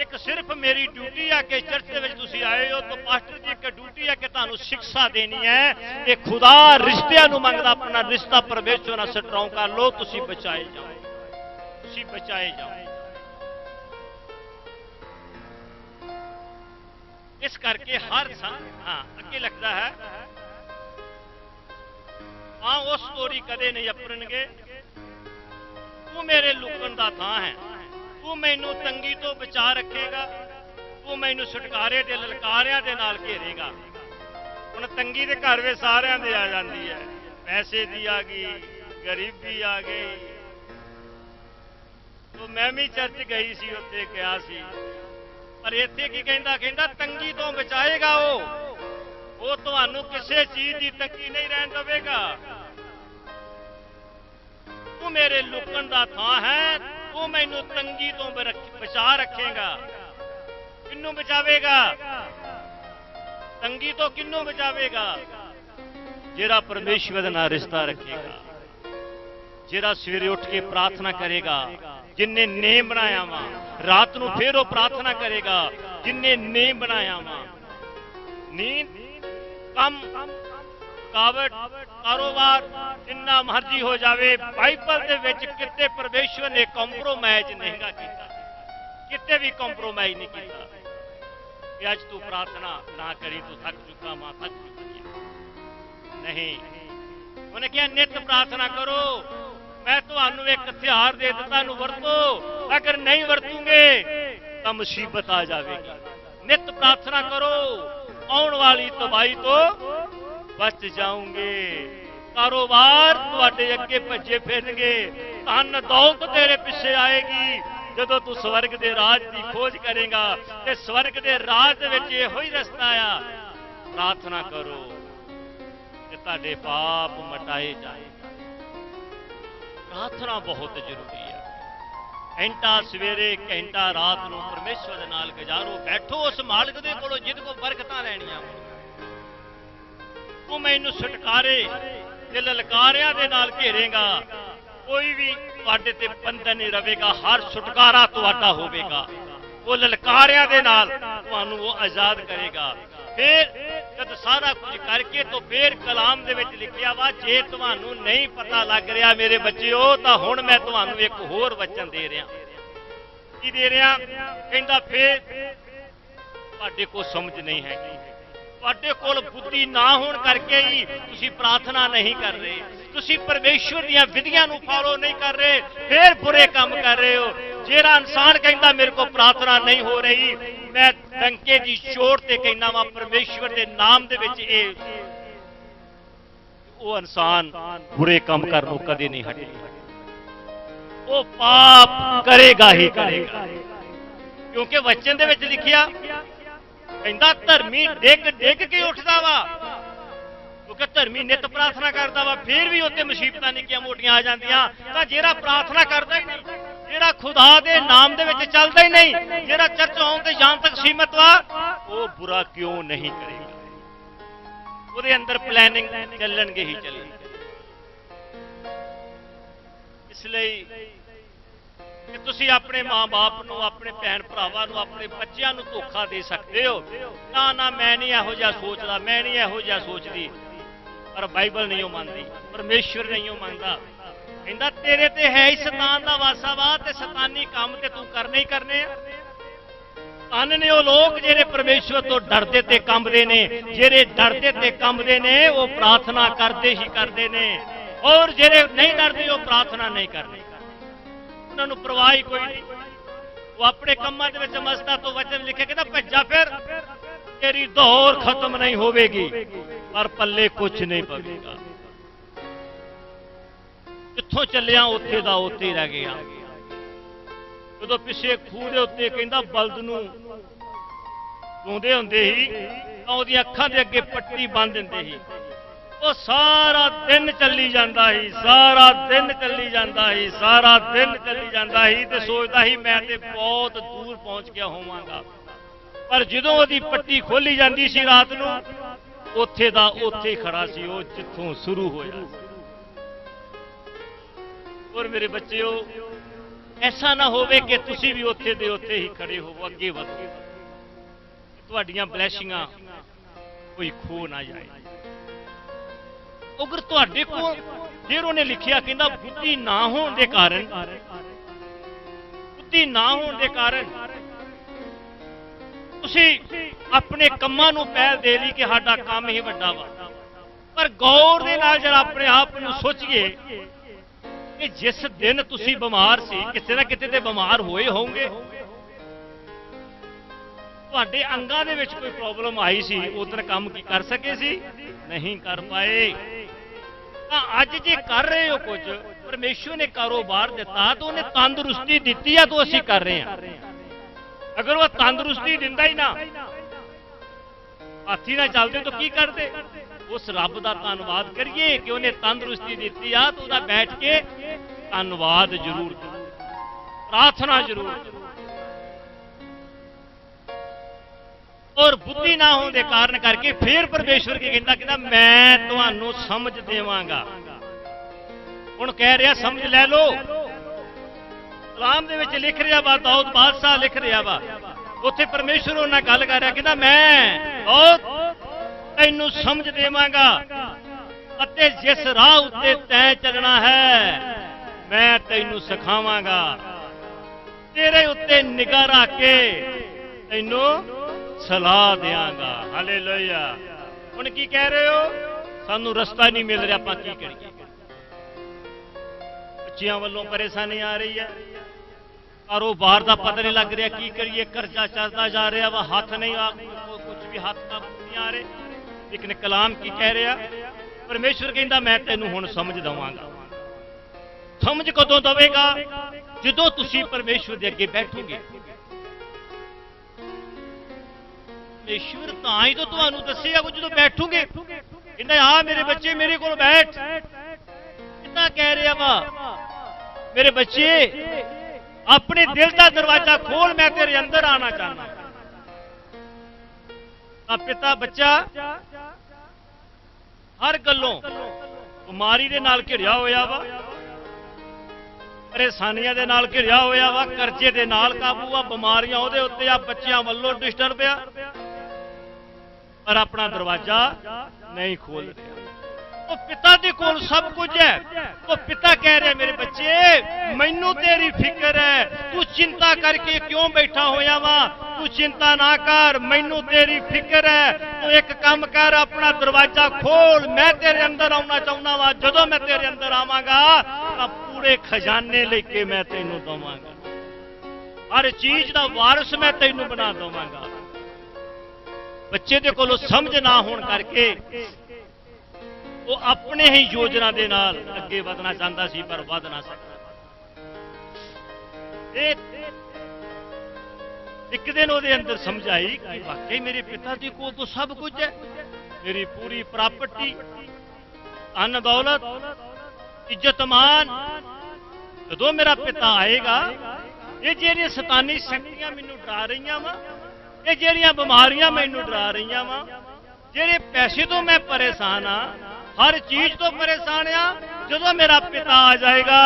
एक सिर्फ मेरी ड्यूटी है कि चर्च के तुसी आए हो तो पास्टर जी एक ड्यूटी है कि तुहानू शिक्षा देनी है कि खुदा रिश्तियां नू मंगदा, अपना रिश्ता परमेश्वर नाल स्ट्रॉन्ग कर लो, तुसी बचाए जाओ, तुसी बचाए जाओ। इस करके हर हाँ अगे लगता है हाँ वो स्टोरी कदे नहीं अपरनगे। तू मेरे लुकन का थां है, तू मैनू तंगी तो बचा रखेगा, तू मैनू छुटकारे दे ललकारियां दे नाल घेरेगा। हुण तंगी दे घर वे सारियां दे आ जांदी है, पैसे दी आ गई, गरीबी आ गई। तो मैं भी चर्च गई सी, उत्ते गया सी, पर इत्थे की कहंदा, कहंदा तंगी तो बचाएगा वो तुहानू किसी चीज की तंगी नहीं रहन देवेगा। तू मेरे लुकन का थां है, तू मैनू तंगी तो बचा रखेगा। किन्नू बचावेगा? तंगी तो किन्नू बचावेगा? जेड़ा परमेश्वर नाल रिश्ता रखेगा, जेड़ा सवेरे उठ के प्रार्थना करेगा, जिन्हें नेम बनाया वा, रात को फिर वो प्रार्थना करेगा, जिन्हें नेम बनाया वा। नींद कम, कावट, कारोबार जिन्ना मर्जी हो जाए, बाइबल दे विच किते परमेश्वर ने कॉम्प्रोमाइज नहीं किया, किते भी कॉम्प्रोमाइज नहीं किया कि अज तू प्रार्थना ना करी, तू थक चुका, मां थक चुकी है। नहीं, उन्हें क्या नित प्रार्थना करो। मैं तुहानू एक हथियार दे दिता, वरतो। अगर नहीं वरतूंगे तो मुसीबत आ जाएगी। नित प्रार्थना करो, आने वाली तबाही तो बच जाओगे। कारोबार तुहाडे अगे भजे फिरनगे, धन दौलत तेरे पिछे आएगी जदों तू स्वर्ग के राज की खोज करेगा। ते स्वर्ग के राज विच इहो ही रस्ता आ। प्रार्थना करो कि तुहाडे पाप मटाए जाए। प्रार्थना बहुत जरूरी है। घंटा सवेरे, घंटा रात को परमेश्वर दे नाल गुजारो। बैठो उस मालिक दे कोलों जिहदे कोल बरकतां लैणियां। तू मैनू छुटकारे ते ललकारियां दे नाल घेरेगा, कोई भी तुहाडे ते बंधन नहीं रहेगा। हर छुटकारा तुहाडा होवेगा। वो ललकारियां दे नाल तुहानू वो आजाद करेगा। फिर जब सारा कुछ करके तो फिर कलाम दे विच लिखिया वा, जे तुहानू नहीं पता लग रहा मेरे बच्चेओ, तां हुण मैं तुहानू एक होर वचन दे रहा। की दे रहा? कहंदा फिर तुहाडे कोल समझ नहीं है, तुहाडे कोल बुद्धि ना होने करके ही तुसी प्रार्थना नहीं कर रहे, तुसी परमेश्वर दीयां विधियां नूं फॉलो नहीं कर रहे, फिर बुरे काम कर रहे हो। जेड़ा इंसान कहंदा मेरे को प्रार्थना नहीं हो रही, मैं डंके की चोट ते कहना वा परमेश्वर के नाम दे विच वो इंसान बुरे काम करनों कदे नहीं हटेगा। वो पाप करेगा ही करेगा, क्योंकि वचन दे विच लिखिया कहंदा धर्मी डिग डिग के उठदा वा, क्योंकि धर्मी नित प्रार्थना करता वा, फिर भी उत्ते मुसीबतां निक्कियां मोटियां आ जांदियां। तां जेड़ा प्रार्थना करदा ही नहीं, जेड़ा खुदा दे नाम दे विच चलदा ही नहीं, जेड़ा चर्च आउण ते जाण तक सीमित वा, वो बुरा क्यों नहीं करेगा। ਉਹਦੇ अंदर प्लैनिंग ਚੱਲਣਗੇ ही ਚੱਲਣਗੇ। इसलिए कि तुसी अपने माँ बाप नूं, अपने भैन भरावां नूं, अपने बच्चों नूं धोखा दे सकते हो। ना ना मैं नहीं इहो जिहा सोचदा, मैं नहीं इहो जिहा सोचदी, पर बाइबल नहीं मानदी, परमेश्वर नहीं मानदा। कहंदा तेरे ते है ही शैतान दा वासा वा, ते शैतानी काम ते तू करने ही करने। धन ने वो लोग जेरे परमेश्वर तो डरदे ते कंबदे ने, जेरे डरदे ते कंबदे ने वो प्रार्थना करते ही करते ने, और जेरे नहीं डरते वो प्रार्थना नहीं करते। उन्होंने परवाह ही कोई नहीं, वो अपने कामों दे विच मस्त आ। तो वचन लिखे कहता भज्जा फिर तेरी दौड़ खत्म नहीं होगी, पर पल्ले कुछ नहीं पवेगा। जिथों चलिया उत्थे दा उत्थे ही रह गया। जो पिछे खूह के उत्ते कहंदा बलद नूं ਰੋਂਦੇ ਹੁੰਦੇ ਸੀ ਤਾਂ ਉਹਦੀਆਂ ਅੱਖਾਂ ਦੇ ਅੱਗੇ ਪੱਟੀ ਬੰਨ੍ਹ ਦਿੰਦੇ ਸੀ। ਉਹ ਸਾਰਾ ਦਿਨ ਚੱਲੀ ਜਾਂਦਾ ਸੀ, ਸਾਰਾ ਦਿਨ ਚੱਲੀ ਜਾਂਦਾ ਸੀ, ਸਾਰਾ ਦਿਨ ਚੱਲੀ ਜਾਂਦਾ ਸੀ ਤੇ ਸੋਚਦਾ ਸੀ ਮੈਂ ਤੇ ਬਹੁਤ ਦੂਰ ਪਹੁੰਚ ਗਿਆ ਹੋਵਾਂਗਾ। ਪਰ ਜਦੋਂ ਉਹਦੀ ਪੱਟੀ ਖੋਲੀ ਜਾਂਦੀ ਸੀ ਰਾਤ ਨੂੰ, ਉੱਥੇ ਦਾ ਉੱਥੇ ਹੀ ਖੜਾ ਸੀ ਉਹ ਜਿੱਥੋਂ ਸ਼ੁਰੂ ਹੋਇਆ। ਔਰ ਮੇਰੇ ਬੱਚਿਓ, ਐਸਾ ਨਾ ਹੋਵੇ ਕਿ ਤੁਸੀਂ ਵੀ ਉੱਥੇ ਦੇ ਉੱਥੇ ਹੀ ਖੜੇ ਹੋਵੋ, ਅੱਗੇ ਵਧੋ, ਤੁਹਾਡੀਆਂ ਬਲੈਸਿੰਗਾਂ ਕੋਈ ਖੋ ਨਾ ਜਾਏ। ਅਗਰ ਤੁਹਾਡੇ ਕੋਲ, ਫਿਰ ਉਹਨੇ ਲਿਖਿਆ ਕਹਿੰਦਾ ਬੁੱਧੀ ਨਾ ਹੋਣ ਦੇ ਕਾਰਨ, ਬੁੱਧੀ ਨਾ ਹੋਣ ਦੇ ਕਾਰਨ ਤੁਸੀਂ ਆਪਣੇ ਕੰਮਾਂ ਨੂੰ ਪਹਿਲ ਦੇ ਲਈ ਕਿ ਸਾਡਾ ਕੰਮ ਹੀ ਵੱਡਾ ਵਾ। ਪਰ ਗੌਰ ਦੇ ਨਾਲ ਜਰਾ ਆਪਣੇ ਆਪ ਨੂੰ ਸੋਚੀਏ ਕਿ ਜਿਸ ਦਿਨ ਤੁਸੀਂ ਬਿਮਾਰ ਸੀ, ਕਿਸੇ ਨਾ ਕਿਤੇ ਤੇ ਬਿਮਾਰ ਹੋਏ ਹੋਵੋਗੇ, ਤੁਹਾਡੇ ਅੰਗਾਂ ਦੇ ਵਿੱਚ ਕੋਈ ਪ੍ਰੋਬਲਮ ਆਈ ਸੀ, ਉਦੋਂ ਕੰਮ ਕੀ ਕਰ ਸਕੇ ਸੀ? ਨਹੀਂ ਕਰ ਪਾਏ। ਤਾਂ ਅੱਜ ਜੇ ਕਰ ਰਹੇ ਹੋ ਕੁਝ, ਪਰਮੇਸ਼ਵਰ ਨੇ ਕਾਰੋਬਾਰ ਦਿੱਤਾ ਤਾਂ ਉਹਨੇ ਤੰਦਰੁਸਤੀ ਦਿੱਤੀ ਆ ਤਾਂ ਅਸੀਂ ਕਰ ਰਹੇ ਹਾਂ। ਅਗਰ ਉਹ ਤੰਦਰੁਸਤੀ ਦਿੰਦਾ ਹੀ ਨਾ, ਹਾਥੀ ਨਾਲ ਚੱਲਦੇ ਤਾਂ ਕੀ ਕਰਦੇ? ਉਸ ਰੱਬ ਦਾ ਧੰਨਵਾਦ ਕਰੀਏ ਕਿ ਉਹਨੇ ਤੰਦਰੁਸਤੀ ਦਿੱਤੀ ਆ ਤਾਂ ਉਹਦਾ ਬੈਠ ਕੇ ਧੰਨਵਾਦ ਜ਼ਰੂਰ ਕਰੋ, ਪ੍ਰਾਰਥਨਾ ਜ਼ਰੂਰ ਕਰੋ। ਔਰ ਬੁੱਧੀ ਨਾ ਹੋਣ ਦੇ ਕਾਰਨ ਕਰਕੇ ਫਿਰ ਪਰਮੇਸ਼ਵਰ ਕੀ ਕਹਿੰਦਾ ਮੈਂ ਤੁਹਾਨੂੰ ਸਮਝ ਦੇਵਾਂਗਾ। ਹੁਣ ਕਹਿ ਰਿਹਾ ਸਮਝ ਲੈ ਲੋ। ਕਲਾਮ ਦੇ ਵਿੱਚ ਲਿਖ ਰਿਹਾ ਵਾ, ਦਾਊਦ ਬਾਦਸ਼ਾਹ ਲਿਖ ਰਿਹਾ ਵਾ, ਉੱਥੇ ਪਰਮੇਸ਼ਵਰ ਉਹਨਾਂ ਨਾਲ ਗੱਲ ਕਰ ਰਿਹਾ, ਕਹਿੰਦਾ ਮੈਂ ਦਾਊਦ ਤੈਨੂੰ ਸਮਝ ਦੇਵਾਂਗਾ ਅਤੇ ਜਿਸ ਰਾਹ ਉੱਤੇ ਤੈਂ ਚੱਲਣਾ ਹੈ ਮੈਂ ਤੈਨੂੰ ਸਿਖਾਵਾਂਗਾ। ਤੇਰੇ ਉੱਤੇ ਨਿਗਾਹ ਰੱਖ ਕੇ ਤੈਨੂੰ ਸਲਾਹ ਦਿਆਂਗਾ। ਹਾਲੇਲੂਇਆ। ਹੁਣ ਕੀ ਕਹਿ ਰਹੇ ਹੋ? ਸਾਨੂੰ ਰਸਤਾ ਨਹੀਂ ਮਿਲ ਰਿਹਾ, ਆਪਾਂ ਕੀ ਕਰੀਏ? ਬੱਚਿਆਂ ਵੱਲੋਂ ਪਰੇਸ਼ਾਨੀ ਆ ਰਹੀ ਹੈ, ਕਾਰੋਬਾਰ ਦਾ ਪਤਾ ਨਹੀਂ ਲੱਗ ਰਿਹਾ, ਕੀ ਕਰੀਏ? ਕਰਜ਼ਾ ਚੜਦਾ ਜਾ ਰਿਹਾ ਵਾ, ਹੱਥ ਨਹੀਂ ਆ, ਕੁਝ ਵੀ ਹੱਥ ਕਾਬੂ ਨਹੀਂ ਆ ਰਹੇ। ਲੇਕਿਨ ਕਲਾਮ ਕੀ ਕਹਿ ਰਿਹਾ? ਪਰਮੇਸ਼ਵਰ ਕਹਿੰਦਾ ਮੈਂ ਤੈਨੂੰ ਹੁਣ ਸਮਝ ਦਵਾਂਗਾ। ਸਮਝ ਕਦੋਂ ਦਵੇਗਾ? ਜਦੋਂ ਤੁਸੀਂ ਪਰਮੇਸ਼ਵਰ ਦੇ ਅੱਗੇ ਬੈਠੋਗੇ। ਪਰਮੇਸ਼ਵਰ ਤਾਂ ਹੀ ਤਾਂ ਤੁਹਾਨੂੰ ਦੱਸੇਗਾ ਜਦੋਂ ਬੈਠੋਗੇ। ਕਹਿੰਦਾ ਆ ਮੇਰੇ ਬੱਚੇ ਮੇਰੇ ਕੋਲ ਬੈਠ। ਕਿੰਨਾ ਕਹਿ ਰਿਹਾ ਵਾ, ਮੇਰੇ ਬੱਚੇ ਆਪਣੇ ਦਿਲ ਦਾ ਦਰਵਾਜ਼ਾ ਖੋਲ, ਮੈਂ ਤੇਰੇ ਅੰਦਰ ਆਣਾ ਚਾਹੁੰਦਾ। ਤਾਂ ਪਿਤਾ ਬੱਚਾ ਹਰ ਗੱਲੋਂ ਬਿਮਾਰੀ ਦੇ ਨਾਲ ਘਿਰਿਆ ਹੋਇਆ ਵਾ, ਪਰੇਸ਼ਾਨੀਆਂ ਦੇ ਨਾਲ ਘਿਰਿਆ ਹੋਇਆ ਵਾ, ਕਰਜ਼ੇ ਦੇ ਨਾਲ ਕਾਬੂ ਆ, ਬਿਮਾਰੀਆਂ ਉਹਦੇ ਉੱਤੇ ਆ, ਬੱਚਿਆਂ ਵੱਲੋਂ ਡਿਸਟਰਬ ਆ, ਪਰ ਆਪਣਾ ਦਰਵਾਜ਼ਾ ਨਹੀਂ ਖੋਲ ਰਿਹਾ। ਉਹ ਪਿਤਾ ਦੇ ਕੋਲ ਸਭ ਕੁਝ ਹੈ। ਉਹ ਪਿਤਾ ਕਹਿ ਰਿਹਾ ਮੇਰੇ ਬੱਚੇ ਮੈਨੂੰ ਤੇਰੀ ਫਿਕਰ ਹੈ, ਤੂੰ ਚਿੰਤਾ ਕਰਕੇ ਕਿਉਂ ਬੈਠਾ ਹੋਇਆ ਵਾ? ਤੂੰ ਚਿੰਤਾ ਨਾ ਕਰ, ਮੈਨੂੰ ਤੇਰੀ ਫਿਕਰ ਹੈ। ਤੂੰ ਇੱਕ ਕੰਮ ਕਰ, ਆਪਣਾ ਦਰਵਾਜ਼ਾ ਖੋਲ, ਮੈਂ ਤੇਰੇ ਅੰਦਰ ਆਉਣਾ ਚਾਹੁੰਦਾ ਵਾ। ਜਦੋਂ ਮੈਂ ਤੇਰੇ ਅੰਦਰ ਆਵਾਂਗਾ ਤਾਂ ਪੂਰੇ ਖਜ਼ਾਨੇ ਲੈ ਕੇ ਮੈਂ ਤੈਨੂੰ ਦਵਾਂਗਾ, ਹਰ ਚੀਜ਼ ਦਾ ਵਾਰਿਸ ਮੈਂ ਤੈਨੂੰ ਬਣਾ ਦਵਾਂਗਾ। ਬੱਚੇ ਦੇ ਕੋਲੋਂ ਸਮਝ ਨਾ ਹੋਣ ਕਰਕੇ ਉਹ ਆਪਣੇ ਹੀ ਯੋਜਨਾ ਦੇ ਨਾਲ ਅੱਗੇ ਵਧਣਾ ਚਾਹੁੰਦਾ ਸੀ, ਪਰ ਵਧ ਨਾ ਸਕਿਆ। ਇੱਕ ਦਿਨ ਉਹਦੇ ਅੰਦਰ ਸਮਝ ਆਈ ਕਿ ਵਾਕਈ ਮੇਰੇ ਪਿਤਾ ਜੀ ਕੋਲ ਤਾਂ ਸਭ ਕੁਝ ਹੈ, ਮੇਰੀ ਪੂਰੀ ਪ੍ਰਾਪਰਟੀ, ਧਨ ਦੌਲਤ, ਇੱਜ਼ਤ ਮਾਨ। ਜਦੋਂ ਮੇਰਾ ਪਿਤਾ ਆਏਗਾ, ਇਹ ਜਿਹੜੀਆਂ ਸ਼ੈਤਾਨੀ ਸ਼ਕਤੀਆਂ ਮੈਨੂੰ ਡਰਾ ਰਹੀਆਂ ਵਾ, ਇਹ ਜਿਹੜੀਆਂ ਬਿਮਾਰੀਆਂ ਮੈਨੂੰ ਡਰਾ ਰਹੀਆਂ ਵਾ, ਜਿਹੜੇ ਪੈਸੇ ਤੋਂ ਮੈਂ ਪਰੇਸ਼ਾਨ ਆ, ਹਰ ਚੀਜ਼ ਤੋਂ ਪਰੇਸ਼ਾਨ ਆ, ਜਦੋਂ ਮੇਰਾ ਪਿਤਾ ਆ ਜਾਏਗਾ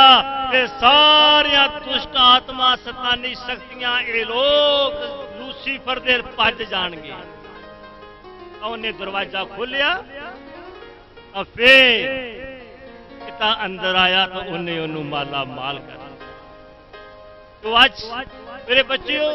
ਤੇ ਸਾਰੀਆਂ ਦੁਸ਼ਟ ਆਤਮਾ, ਸ਼ੈਤਾਨੀ ਸ਼ਕਤੀਆਂ, ਇਹ ਲੋਕ ਲੂਸੀਫਰ ਦੇ ਭੱਜ ਜਾਣਗੇ। ਉਹਨੇ ਦਰਵਾਜ਼ਾ ਖੋਲਿਆ, ਫੇਰ ਪਿਤਾ ਅੰਦਰ ਆਇਆ ਤਾਂ ਉਹਨੇ ਉਹਨੂੰ ਮਾਲਾ ਮਾਲ ਕਰ। तो आज मेरे बच्चों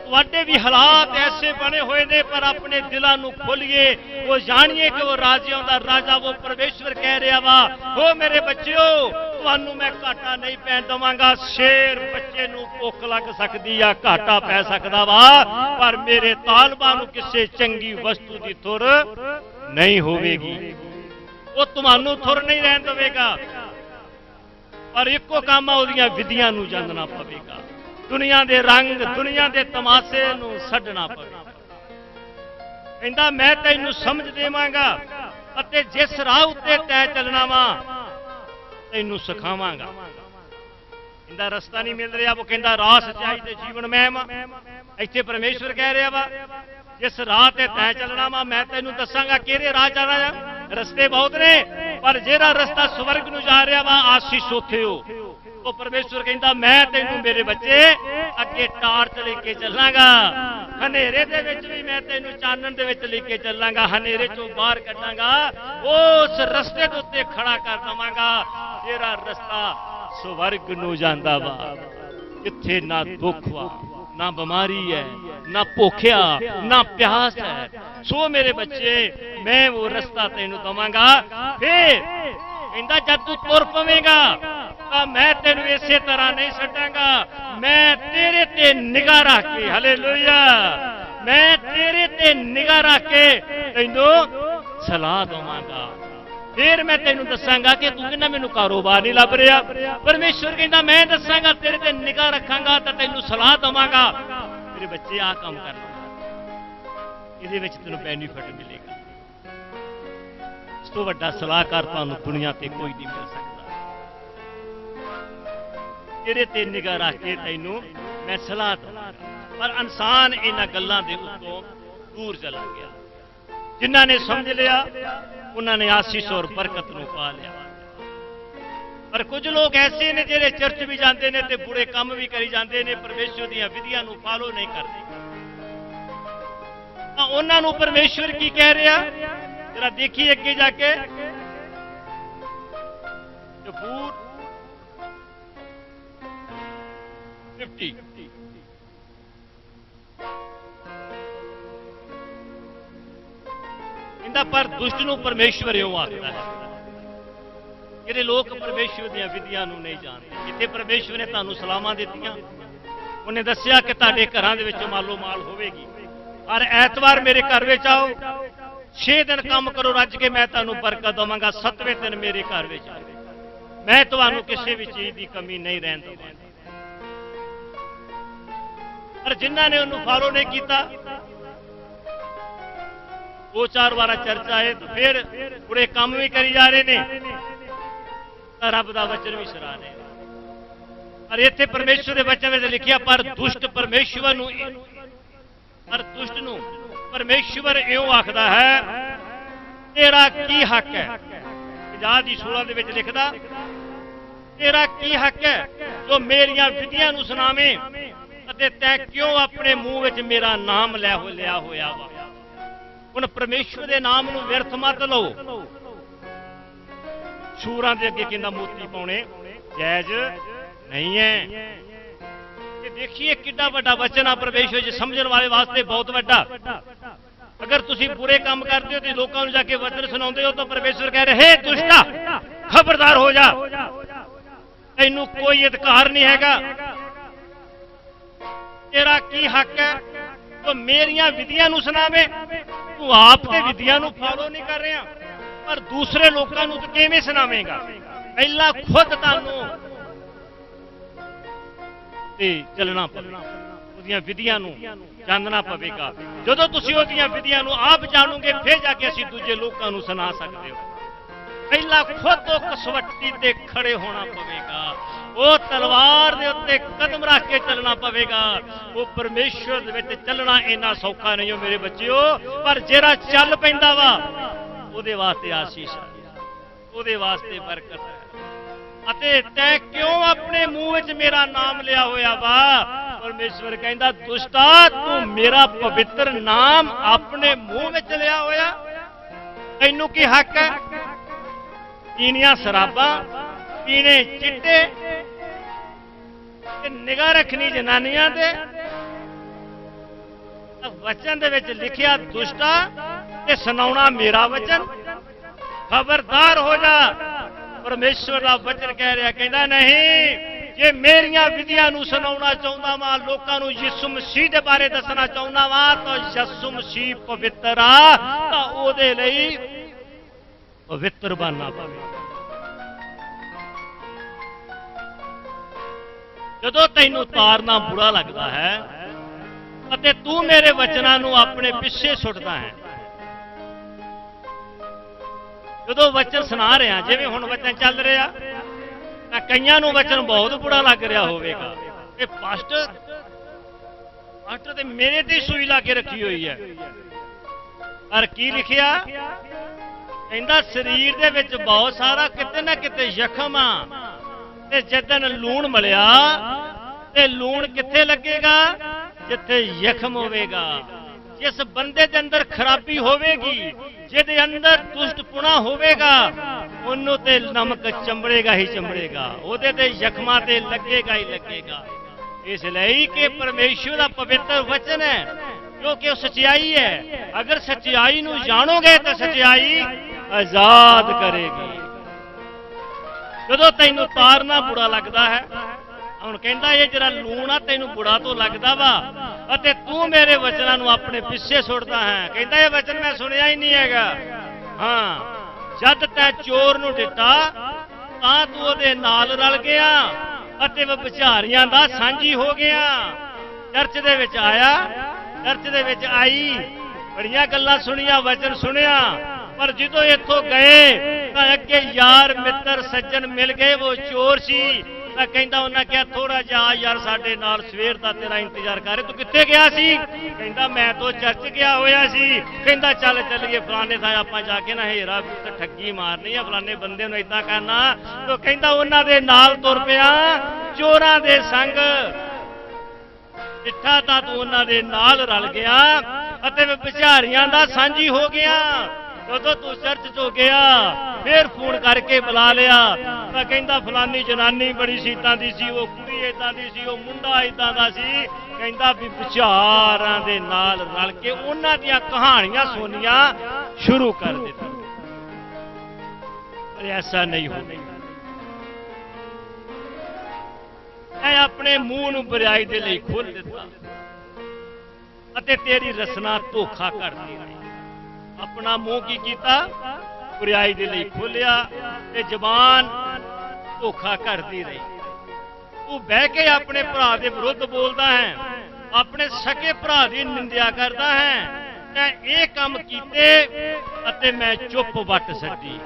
ਤੁਹਾਡੇ ਵੀ ਹਾਲਾਤ ਐਸੇ ਬਣੇ ਹੋਏ ਨੇ, ਪਰ ਆਪਣੇ ਦਿਲਾਂ ਨੂੰ ਖੋਲੀਏ, ਉਹ ਜਾਣੀਏ ਕਿ ਉਹ ਰਾਜਿਆਂ ਦਾ ਰਾਜਾ, ਉਹ ਪਰਮੇਸ਼ਵਰ ਕਹਿ ਰਿਹਾ ਵਾ, ਉਹ ਮੇਰੇ ਬੱਚਿਓ ਤੁਹਾਨੂੰ ਮੈਂ ਘਾਟਾ ਨਹੀਂ ਪੈਣ ਦਵਾਂਗਾ। ਸ਼ੇਰ ਬੱਚੇ ਨੂੰ ਭੁੱਖ ਲੱਗ ਸਕਦੀ ਆ, ਘਾਟਾ ਪੈ ਸਕਦਾ ਵਾ, ਪਰ ਮੇਰੇ ਤਾਲਬਾਂ ਨੂੰ ਕਿਸੇ ਚੰਗੀ ਵਸਤੂ ਦੀ ਥੁਰ ਨਹੀਂ ਹੋਵੇਗੀ। ਉਹ ਤੁਹਾਨੂੰ ਥੁਰ ਨਹੀਂ ਰਹਿਣ ਦੇਵੇਗਾ, ਪਰ ਇੱਕੋ ਕੰਮ ਆ, ਉਹਦੀਆਂ ਵਿਧੀਆਂ ਨੂੰ ਜਾਣਨਾ ਪਵੇਗਾ, ਦੁਨੀਆ ਦੇ ਰੰਗ, ਦੁਨੀਆ ਦੇ ਤਮਾਸ਼ੇ ਨੂੰ ਛੱਡਣਾ ਪਵੇਗਾ। ਕਹਿੰਦਾ ਮੈਂ ਤੈਨੂੰ ਸਮਝ ਦੇਵਾਂਗਾ ਅਤੇ ਜਿਸ ਰਾਹ ਉੱਤੇ ਤੈਂ ਚੱਲਣਾ ਵਾ ਤੈਨੂੰ ਸਿਖਾਵਾਂਗਾ। ਕਹਿੰਦਾ ਰਸਤਾ ਨਹੀਂ ਮਿਲ ਰਿਹਾ, ਉਹ ਕਹਿੰਦਾ ਰਾਹ ਸੱਚਾਈ ਤੇ ਜੀਵਨ ਮੈਂ ਵਾਂ। ਇੱਥੇ ਪਰਮੇਸ਼ਵਰ ਕਹਿ ਰਿਹਾ ਵਾ ਜਿਸ ਰਾਹ ਤੇ ਤੈਂ ਚੱਲਣਾ ਵਾ ਮੈਂ ਤੈਨੂੰ ਦੱਸਾਂਗਾ ਕਿਹੜੇ ਰਾਹ ਚੱਲਣਾ ਆ। ਰਸਤੇ ਬਹੁਤ ਨੇ ਪਰ ਜਿਹੜਾ ਰਸਤਾ ਸਵਰਗ ਨੂੰ ਜਾ ਰਿਹਾ ਵਾ ਆਸੀਸ਼ ਉੱਥੇ ਹੋ। ਉਹ ਪਰਮੇਸ਼ਵਰ ਕਹਿੰਦਾ ਮੈਂ ਤੈਨੂੰ ਮੇਰੇ ਬੱਚੇ ਅੱਗੇ ਟਾਰਚ ਲੈ ਕੇ ਚੱਲਾਂਗਾ, ਹਨੇਰੇ ਦੇ ਵਿੱਚ ਵੀ ਮੈਂ ਤੈਨੂੰ ਚਾਨਣ ਦੇ ਵਿੱਚ ਲੈ ਕੇ ਚੱਲਾਂਗਾ, ਹਨੇਰੇ ਚੋਂ ਬਾਹਰ ਕੱਢਾਂਗਾ, ਉਸ ਰਸਤੇ ਦੇ ਉੱਤੇ ਖੜਾ ਕਰ ਦਵਾਂਗਾ ਜਿਹੜਾ ਰਸਤਾ ਸਵਰਗ ਨੂੰ ਜਾਂਦਾ ਵਾ, ਜਿੱਥੇ ਨਾ ਦੁੱਖ ਵਾ ਨਾ ਬਿਮਾਰੀ ਹੈ ਨਾ ਭੁੱਖਿਆ ਨਾ ਪਿਆਸ ਹੈ। ਸੋ ਮੇਰੇ ਬੱਚੇ ਮੈਂ ਉਹ ਰਸਤਾ ਤੈਨੂੰ ਦਵਾਂਗਾ। ਫਿਰ ਕਹਿੰਦਾ ਜਦ ਤੂੰ ਤੁਰ ਪਵੇਂਗਾ ਤਾਂ ਮੈਂ ਤੈਨੂੰ ਇਸੇ ਤਰ੍ਹਾਂ ਨਹੀਂ ਛੱਡਾਂਗਾ, ਮੈਂ ਤੇਰੇ ਤੇ ਨਿਗਾਹ ਰੱਖ ਕੇ, ਹਾਲੇਲੂਇਆ, ਮੈਂ ਤੇਰੇ ਤੇ ਨਿਗਾਹ ਰੱਖ ਕੇ ਤੈਨੂੰ ਸਲਾਹ ਦਵਾਂਗਾ। ਫਿਰ ਮੈਂ ਤੈਨੂੰ ਦੱਸਾਂਗਾ ਕਿ ਤੂੰ ਕਹਿੰਦਾ ਮੈਨੂੰ ਕਾਰੋਬਾਰ ਨਹੀਂ ਲੱਭ ਰਿਹਾ, ਪਰਮੇਸ਼ਵਰ ਕਹਿੰਦਾ ਮੈਂ ਦੱਸਾਂਗਾ ਤੇਰੇ ਤੇ ਨਿਗਾਹ ਰੱਖਾਂਗਾ ਤਾਂ ਤੈਨੂੰ ਸਲਾਹ ਦਵਾਂਗਾ। ਮੇਰੇ ਬੱਚੇ ਆਹ ਕੰਮ ਕਰ ਲਓ, ਇਹਦੇ ਵਿੱਚ ਤੈਨੂੰ ਬੈਨੀਫਿਟ ਮਿਲੇਗਾ। ਇਸ ਤੋਂ ਵੱਡਾ ਸਲਾਹਕਾਰ ਤੁਹਾਨੂੰ ਦੁਨੀਆ ਤੇ ਕੋਈ ਨਹੀਂ ਮਿਲ ਸਕਦਾ। ਤੇਰੇ ਤੇ ਨਿਗਾਹ ਰੱਖ ਕੇ ਤੈਨੂੰ ਮੈਂ ਸਲਾਹ ਦਵਾਂਗਾ। ਪਰ ਇਨਸਾਨ ਇਹਨਾਂ ਗੱਲਾਂ ਦੇ ਉੱਤੋਂ ਦੂਰ ਚਲਾ ਗਿਆ। ਜਿਨ੍ਹਾਂ ਨੇ ਸਮਝ ਲਿਆ ਉਹਨਾਂ ਨੇ ਆਸੀਸ਼ ਔਰ ਬਰਕਤ ਨੂੰ ਪਾ ਲਿਆ। ਪਰ ਕੁਝ ਲੋਕ ਐਸੇ ਨੇ ਜਿਹੜੇ ਚਰਚ ਵੀ ਜਾਂਦੇ ਨੇ ਤੇ ਬੁਰੇ ਕੰਮ ਵੀ ਕਰੀ ਜਾਂਦੇ ਨੇ, ਪਰਮੇਸ਼ਵਰ ਦੀਆਂ ਵਿਧੀਆਂ ਨੂੰ ਫਾਲੋ ਨਹੀਂ ਕਰਦੇ। ਤਾਂ ਉਹਨਾਂ ਨੂੰ ਪਰਮੇਸ਼ਵਰ ਕੀ ਕਹਿ ਰਿਹਾ ਜਰਾ ਦੇਖੀਏ ਅੱਗੇ ਜਾ ਕੇ। ਜ਼ਬੂਰ 50 ਕਹਿੰਦਾ ਪਰ ਦੁਸ਼ਟ ਨੂੰ ਪਰਮੇਸ਼ਵਰ ਇਉਂ ਆਖਦਾ ਹੈ। ਜਿਹੜੇ ਲੋਕ ਪਰਮੇਸ਼ਵਰ ਦੀਆਂ ਵਿਧੀਆਂ ਨੂੰ ਨਹੀਂ ਜਾਣਦੇ। ਜਿੱਥੇ ਪਰਮੇਸ਼ਵਰ ਨੇ ਤੁਹਾਨੂੰ ਸਲਾਮਾਂ ਦਿੱਤੀਆਂ, ਉਹਨੇ ਦੱਸਿਆ ਕਿ ਤੁਹਾਡੇ ਘਰਾਂ ਦੇ ਵਿੱਚ ਮਾਲੋ ਮਾਲ ਹੋਵੇਗੀ, ਹਰ ਐਤਵਾਰ ਮੇਰੇ ਘਰ ਵਿੱਚ ਆਓ, 6 ਦਿਨ ਕੰਮ ਕਰੋ ਰੱਜ ਕੇ ਮੈਂ ਤੁਹਾਨੂੰ ਬਰਕਤ ਦਵਾਂਗਾ, 7ਵੇਂ ਦਿਨ ਮੇਰੇ ਘਰ ਵਿੱਚ ਆਓ, ਮੈਂ ਤੁਹਾਨੂੰ ਕਿਸੇ ਵੀ ਚੀਜ਼ ਦੀ ਕਮੀ ਨਹੀਂ ਰਹਿਣ ਦਵਾਂਗਾ। ਪਰ ਜਿਨ੍ਹਾਂ ਨੇ ਉਹਨੂੰ ਫਾਲੋ ਨਹੀਂ ਕੀਤਾ, ਉਹ 4 ਵਾਰ ਚਰਚ ਆਏ ਤਾਂ ਫਿਰ ਬੁਰੇ ਕੰਮ ਵੀ ਕਰੀ ਜਾ ਰਹੇ ਨੇ, ਤਾਂ ਰੱਬ ਦਾ ਵਚਨ ਵੀ ਸਰਾ ਰਹੇ। ਪਰ ਇੱਥੇ ਪਰਮੇਸ਼ਵਰ ਦੇ ਵਚਨ ਵਿੱਚ ਲਿਖਿਆ ਪਰ ਦੁਸ਼ਟ ਪਰਮੇਸ਼ਵਰ ਨੂੰ, ਪਰ ਦੁਸ਼ਟ ਨੂੰ ਪਰਮੇਸ਼ਵਰ ਇਉਂ ਆਖਦਾ ਹੈ ਤੇਰਾ ਕੀ ਹੱਕ ਹੈ। 50 ਦੀ 16 ਦੇ ਵਿੱਚ ਲਿਖਦਾ ਤੇਰਾ ਕੀ ਹੱਕ ਹੈ ਜੋ ਮੇਰੀਆਂ ਵਿਧੀਆਂ ਨੂੰ ਸੁਣਾਵੇਂ ਅਤੇ ਤੈਂ ਕਿਉਂ ਆਪਣੇ ਮੂੰਹ ਵਿੱਚ ਮੇਰਾ ਨਾਮ ਲਿਆ ਹੋਇਆ ਵਾ। ਹੁਣ ਪਰਮੇਸ਼ਵਰ ਦੇ ਨਾਮ ਨੂੰ ਵਿਅਰਥ ਮਤ ਲਓ। ਸੂਰਾਂ ਦੇ ਅੱਗੇ ਕਹਿੰਦਾ ਮੋਤੀ ਪਾਉਣੇ ਜਾਇਜ਼ ਨਹੀਂ ਹੈ। ਇਹ ਦੇਖੀਏ ਕਿੰਨਾ ਵੱਡਾ ਵਚਨ ਆ ਪਰਮੇਸ਼ਵਰ ਜੀ, ਸਮਝਣ ਵਾਲੇ ਵਾਸਤੇ ਬਹੁਤ ਵੱਡਾ। ਅਗਰ ਤੁਸੀਂ ਬੁਰੇ ਕੰਮ ਕਰਦੇ ਹੋ ਤੇ ਲੋਕਾਂ ਨੂੰ ਜਾ ਕੇ ਵਚਨ ਸੁਣਾਉਂਦੇ ਹੋ ਤਾਂ ਪਰਮੇਸ਼ਵਰ ਕਹਿ ਰਿਹਾ ਹੈ ਦੁਸ਼ਟਾ ਖਬਰਦਾਰ ਹੋ ਜਾ, ਤੈਨੂੰ ਕੋਈ ਅਧਿਕਾਰ ਨਹੀਂ ਹੈਗਾ। ਤੇਰਾ ਕੀ ਹੱਕ ਹੈ ਤੂੰ ਮੇਰੀਆਂ ਵਿਧੀਆਂ ਨੂੰ ਸੁਣਾਵੇਂ। ਤੂੰ ਆਪ ਤੇ ਵਿਧੀਆਂ ਨੂੰ ਫਾਲੋ ਨਹੀਂ ਕਰ ਰਿਹਾ ਪਰ ਦੂਸਰੇ ਲੋਕਾਂ ਨੂੰ ਤੂੰ ਕਿਵੇਂ ਸੁਣਾਵੇਂਗਾ। ਪਹਿਲਾਂ ਖੁਦ ਤੁਹਾਨੂੰ ਤੇ ਚੱਲਣਾ ਪਵੇਗਾ, ਉਹਦੀਆਂ ਵਿਧੀਆਂ ਨੂੰ ਜਾਣਨਾ ਪਵੇਗਾ। ਜਦੋਂ ਤੁਸੀਂ ਉਹਦੀਆਂ ਵਿਧੀਆਂ ਨੂੰ ਆਪ ਜਾਣੋਗੇ ਫਿਰ ਜਾ ਕੇ ਅਸੀਂ ਦੂਜੇ ਲੋਕਾਂ ਨੂੰ ਸੁਣਾ ਸਕਦੇ ਹੋ। ਪਹਿਲਾਂ ਖੁਦ ਉਹ ਕਸਵੱਟੀ ਤੇ ਖੜੇ ਹੋਣਾ ਪਵੇਗਾ, ਉਹ ਤਲਵਾਰ ਦੇ ਉੱਤੇ ਕਦਮ ਰੱਖ ਕੇ ਚੱਲਣਾ ਪਵੇਗਾ। ਉਹ ਪਰਮੇਸ਼ਵਰ ਦੇ ਵਿੱਚ ਚੱਲਣਾ ਇੰਨਾ ਸੌਖਾ ਨਹੀਂ ਹੋ ਮੇਰੇ ਬੱਚਿਓ, ਪਰ ਜਿਹੜਾ ਚੱਲ ਪੈਂਦਾ ਵਾ ਉਹਦੇ ਵਾਸਤੇ ਆਸ਼ੀਸ਼ ਹੈ, ਉਹਦੇ ਵਾਸਤੇ ਬਰਕਤ ਹੈ। ਅਤੇ ਤੈਂ ਕਿਉਂ ਆਪਣੇ ਮੂੰਹ ਵਿੱਚ ਮੇਰਾ ਨਾਮ ਲਿਆ ਹੋਇਆ ਵਾ। ਪਰਮੇਸ਼ਵਰ ਕਹਿੰਦਾ ਦੁਸ਼ਟਾ ਤੂੰ ਮੇਰਾ ਪਵਿੱਤਰ ਨਾਮ ਆਪਣੇ ਮੂੰਹ ਵਿੱਚ ਲਿਆ ਹੋਇਆ, ਤੈਨੂੰ ਕੀ ਹੱਕ ਹੈ ਪੀਣੀਆਂ ਸ਼ਰਾਬਾਂ, ਪੀਣੇ ਚਿੱਟੇ ਤੇ ਨਿਗਾਹ ਰੱਖਣੀ ਜਨਾਨੀਆਂ ਤੇ। ਵਚਨ ਦੇ ਵਿੱਚ ਲਿਖਿਆ ਦੁਸ਼ਟਾ ਤੇ ਸੁਣਾਉਣਾ ਮੇਰਾ ਵਚਨ, ਖਬਰਦਾਰ ਹੋ ਜਾ। ਪਰਮੇਸ਼ਵਰ ਦਾ ਵਚਨ ਕਹਿ ਰਿਹਾ, ਕਹਿੰਦਾ ਨਹੀਂ ਜੇ ਮੇਰੀਆਂ ਵਿਧੀਆਂ ਨੂੰ ਸੁਣਾਉਣਾ ਚਾਹੁੰਦਾ ਵਾਂ, ਲੋਕਾਂ ਨੂੰ ਯਿਸੂ ਮਸੀਹ ਦੇ ਬਾਰੇ ਦੱਸਣਾ ਚਾਹੁੰਦਾ ਵਾਂ ਤਾਂ ਯਿਸੂ ਮਸੀਹ ਪਵਿੱਤਰ ਆ, ਤਾਂ ਉਹਦੇ ਲਈ ਪਵਿੱਤਰ ਬਣਨਾ ਪਵੇ। ਜਦੋਂ ਤੈਨੂੰ ਤਾਰਨਾ ਬੁਰਾ ਲੱਗਦਾ ਹੈ ਅਤੇ ਤੂੰ ਮੇਰੇ ਵਚਨਾਂ ਨੂੰ ਆਪਣੇ ਪਿੱਛੇ ਸੁੱਟਦਾ ਹੈ ਜਦੋਂ ਵਚਨ ਸੁਣਾ ਰਿਹਾ, ਜਿਵੇਂ ਹੁਣ ਵਚਨ ਚੱਲ ਰਿਹਾ, ਤਾਂ ਕਈਆਂ ਨੂੰ ਵਚਨ ਬਹੁਤ ਬੁਰਾ ਲੱਗ ਰਿਹਾ ਹੋਵੇਗਾ। ਇਹ ਪਾਸਟਰ ਤੇ ਮੇਰੇ ਤੇ ਸੂਈ ਲਾ ਕੇ ਰੱਖੀ ਹੋਈ ਹੈ। ਪਰ ਕੀ ਲਿਖਿਆ? ਕਹਿੰਦਾ ਸਰੀਰ ਦੇ ਵਿੱਚ ਬਹੁਤ ਸਾਰਾ ਕਿਤੇ ਨਾ ਕਿਤੇ ਜ਼ਖਮ ਆ, ਤੇ ਜਦੋਂ ਲੂਣ ਮਲਿਆ ਤੇ ਲੂਣ ਕਿੱਥੇ ਲੱਗੇਗਾ? ਜਿੱਥੇ ਜ਼ਖਮ ਹੋਵੇਗਾ। ਜਿਸ ਬੰਦੇ ਦੇ ਅੰਦਰ ਖਰਾਬੀ ਹੋਵੇਗੀ, ਜਿਹਦੇ ਅੰਦਰ ਦੁਸ਼ਟਪੁਣਾ ਹੋਵੇਗਾ, ਉਹਨੂੰ ਤੇ ਨਮਕ ਚੰਬੜੇਗਾ ਹੀ ਚੰਬੜੇਗਾ, ਉਹਦੇ ਤੇ ਜ਼ਖਮਾਂ ਤੇ ਲੱਗੇਗਾ ਹੀ ਲੱਗੇਗਾ। ਇਸ ਲਈ ਕਿ ਪਰਮੇਸ਼ਵਰ ਦਾ ਪਵਿੱਤਰ ਵਚਨ ਹੈ, ਜੋ ਕਿ ਉਹ ਸੱਚਾਈ ਹੈ। ਅਗਰ ਸੱਚਾਈ ਨੂੰ ਜਾਣੋਗੇ ਤਾਂ ਸੱਚਾਈ ਆਜ਼ਾਦ ਕਰੇਗੀ। ਜਦੋਂ ਤੈਨੂੰ ਤਾਰਨਾ ਬੁਰਾ ਲੱਗਦਾ ਹੈ, ਹੁਣ ਕਹਿੰਦਾ ਇਹ ਜਿਹੜਾ ਲੂਣ ਆ ਤੈਨੂੰ ਬੁਰਾ ਤੋਂ ਲੱਗਦਾ ਵਾ, ਅਤੇ ਤੂੰ ਮੇਰੇ ਵਚਨਾਂ ਨੂੰ ਆਪਣੇ ਪਿੱਛੇ ਸੁੱਟਦਾ ਹੈ। ਕਹਿੰਦਾ ਇਹ ਵਚਨ ਮੈਂ ਸੁਣਿਆ ਹੀ ਨਹੀਂ ਹੈਗਾ। ਹਾਂ, ਜਦ ਤੈਂ ਚੋਰ ਨੂੰ ਦਿੱਤਾ ਤਾਂ ਤੂੰ ਉਹਦੇ ਨਾਲ ਰਲ ਗਿਆ ਅਤੇ ਵਿਚਾਰੀਆਂ ਦਾ ਸਾਂਝੀ ਹੋ ਗਿਆ। ਚਰਚ ਦੇ ਵਿੱਚ ਆਇਆ, ਚਰਚ ਦੇ ਵਿੱਚ ਆਈ, ਬੜੀਆਂ ਗੱਲਾਂ ਸੁਣੀਆਂ, ਵਚਨ ਸੁਣਿਆ, ਪਰ ਜਦੋਂ ਇੱਥੋਂ ਗਏ ਤਾਂ ਅੱਗੇ ਯਾਰ ਮਿੱਤਰ ਸੱਜਣ ਮਿਲ ਗਏ। ਉਹ ਚੋਰ ਸੀ ਤਾਂ ਕਹਿੰਦਾ, ਉਹਨਾਂ ਕਿਹਾ ਥੋੜਾ ਜਿਹਾ ਯਾਰ ਸਾਡੇ ਨਾਲ, ਸਵੇਰ ਦਾ ਤੇਰਾ ਇੰਤਜ਼ਾਰ ਕਰ ਰਹੇ। ਤੂੰ ਕਿੱਥੇ ਗਿਆ ਸੀ? ਕਹਿੰਦਾ ਮੈਂ ਤਾਂ ਚਰਚ ਗਿਆ ਹੋਇਆ ਸੀ। ਕਹਿੰਦਾ ਚੱਲ ਚੱਲੀਏ ਫਲਾਣੇ ਥਾਂ ਆਪਾਂ ਜਾ ਕੇ ਨਾ ਹੇਰਾ ਠੱਗੀ ਮਾਰਨੀ ਆ, ਫਲਾਣੇ ਬੰਦੇ ਨੂੰ ਏਦਾਂ ਕਰਨਾ। ਤਾਂ ਕਹਿੰਦਾ ਉਹਨਾਂ ਦੇ ਨਾਲ ਤੁਰ ਪਿਆ, ਚੋਰਾਂ ਦੇ ਸੰਗ। ਇੱਥਾ ਤਾਂ ਤੂੰ ਉਹਨਾਂ ਦੇ ਨਾਲ ਰਲ ਗਿਆ ਅਤੇ ਵਿਚਾਰੀਆਂ ਦਾ ਸਾਂਝੀ ਹੋ ਗਿਆ। ਜਦੋਂ ਤੂੰ ਚਰਚ ਚੋਂ ਗਿਆ ਫਿਰ ਫੋਨ ਕਰਕੇ ਬੁਲਾ ਲਿਆ, ਤਾਂ ਕਹਿੰਦਾ ਫਲਾਨੀ ਜਨਾਨੀ ਬੜੀ ਸੀ, ਇਦਾਂ ਦੀ ਸੀ, ਉਹ ਕੁੜੀ ਇਦਾਂ ਦੀ ਸੀ, ਉਹ ਮੁੰਡਾ ਇਦਾਂ ਦਾ ਸੀ। ਕਹਿੰਦਾ ਵੀ ਵਿਚਾਰਾਂ ਦੇ ਨਾਲ ਰਲ ਕੇ ਉਹਨਾਂ ਦੀਆਂ ਕਹਾਣੀਆਂ ਸੁਣਨੀਆਂ ਸ਼ੁਰੂ ਕਰ ਦਿੱਤੀ। ਪਰ ਐਸਾ ਨਹੀਂ ਹੋਣਾ। ਮੈਂ ਆਪਣੇ ਮੂੰਹ ਨੂੰ ਬੁਰਾਈ ਦੇ ਲਈ ਖੋਲ ਦਿੱਤਾ ਅਤੇ ਤੇਰੀ ਰਸਨਾ ਧੋਖਾ ਕਰਦੀ ਰਹੀ। ਆਪਣਾ ਮੂੰਹ ਕੀ ਕੀਤਾ? ਬੁਰਾਈ ਦੇ ਲਈ ਖੋਲਿਆ ਤੇ ਜ਼ਬਾਨ ਧੋਖਾ ਕਰਦੀ ਰਹੀ। ਤੂੰ ਬਹਿ ਕੇ ਆਪਣੇ ਭਰਾ ਦੇ ਵਿਰੁੱਧ ਬੋਲਦਾ ਹੈ, ਆਪਣੇ ਸਕੇ ਭਰਾ ਦੀ ਨਿੰਦਿਆ ਕਰਦਾ ਹੈ। ਮੈਂ ਇਹ ਕੰਮ ਕੀਤੇ ਅਤੇ ਮੈਂ ਚੁੱਪ ਵੱਟ ਛੱਡੀ।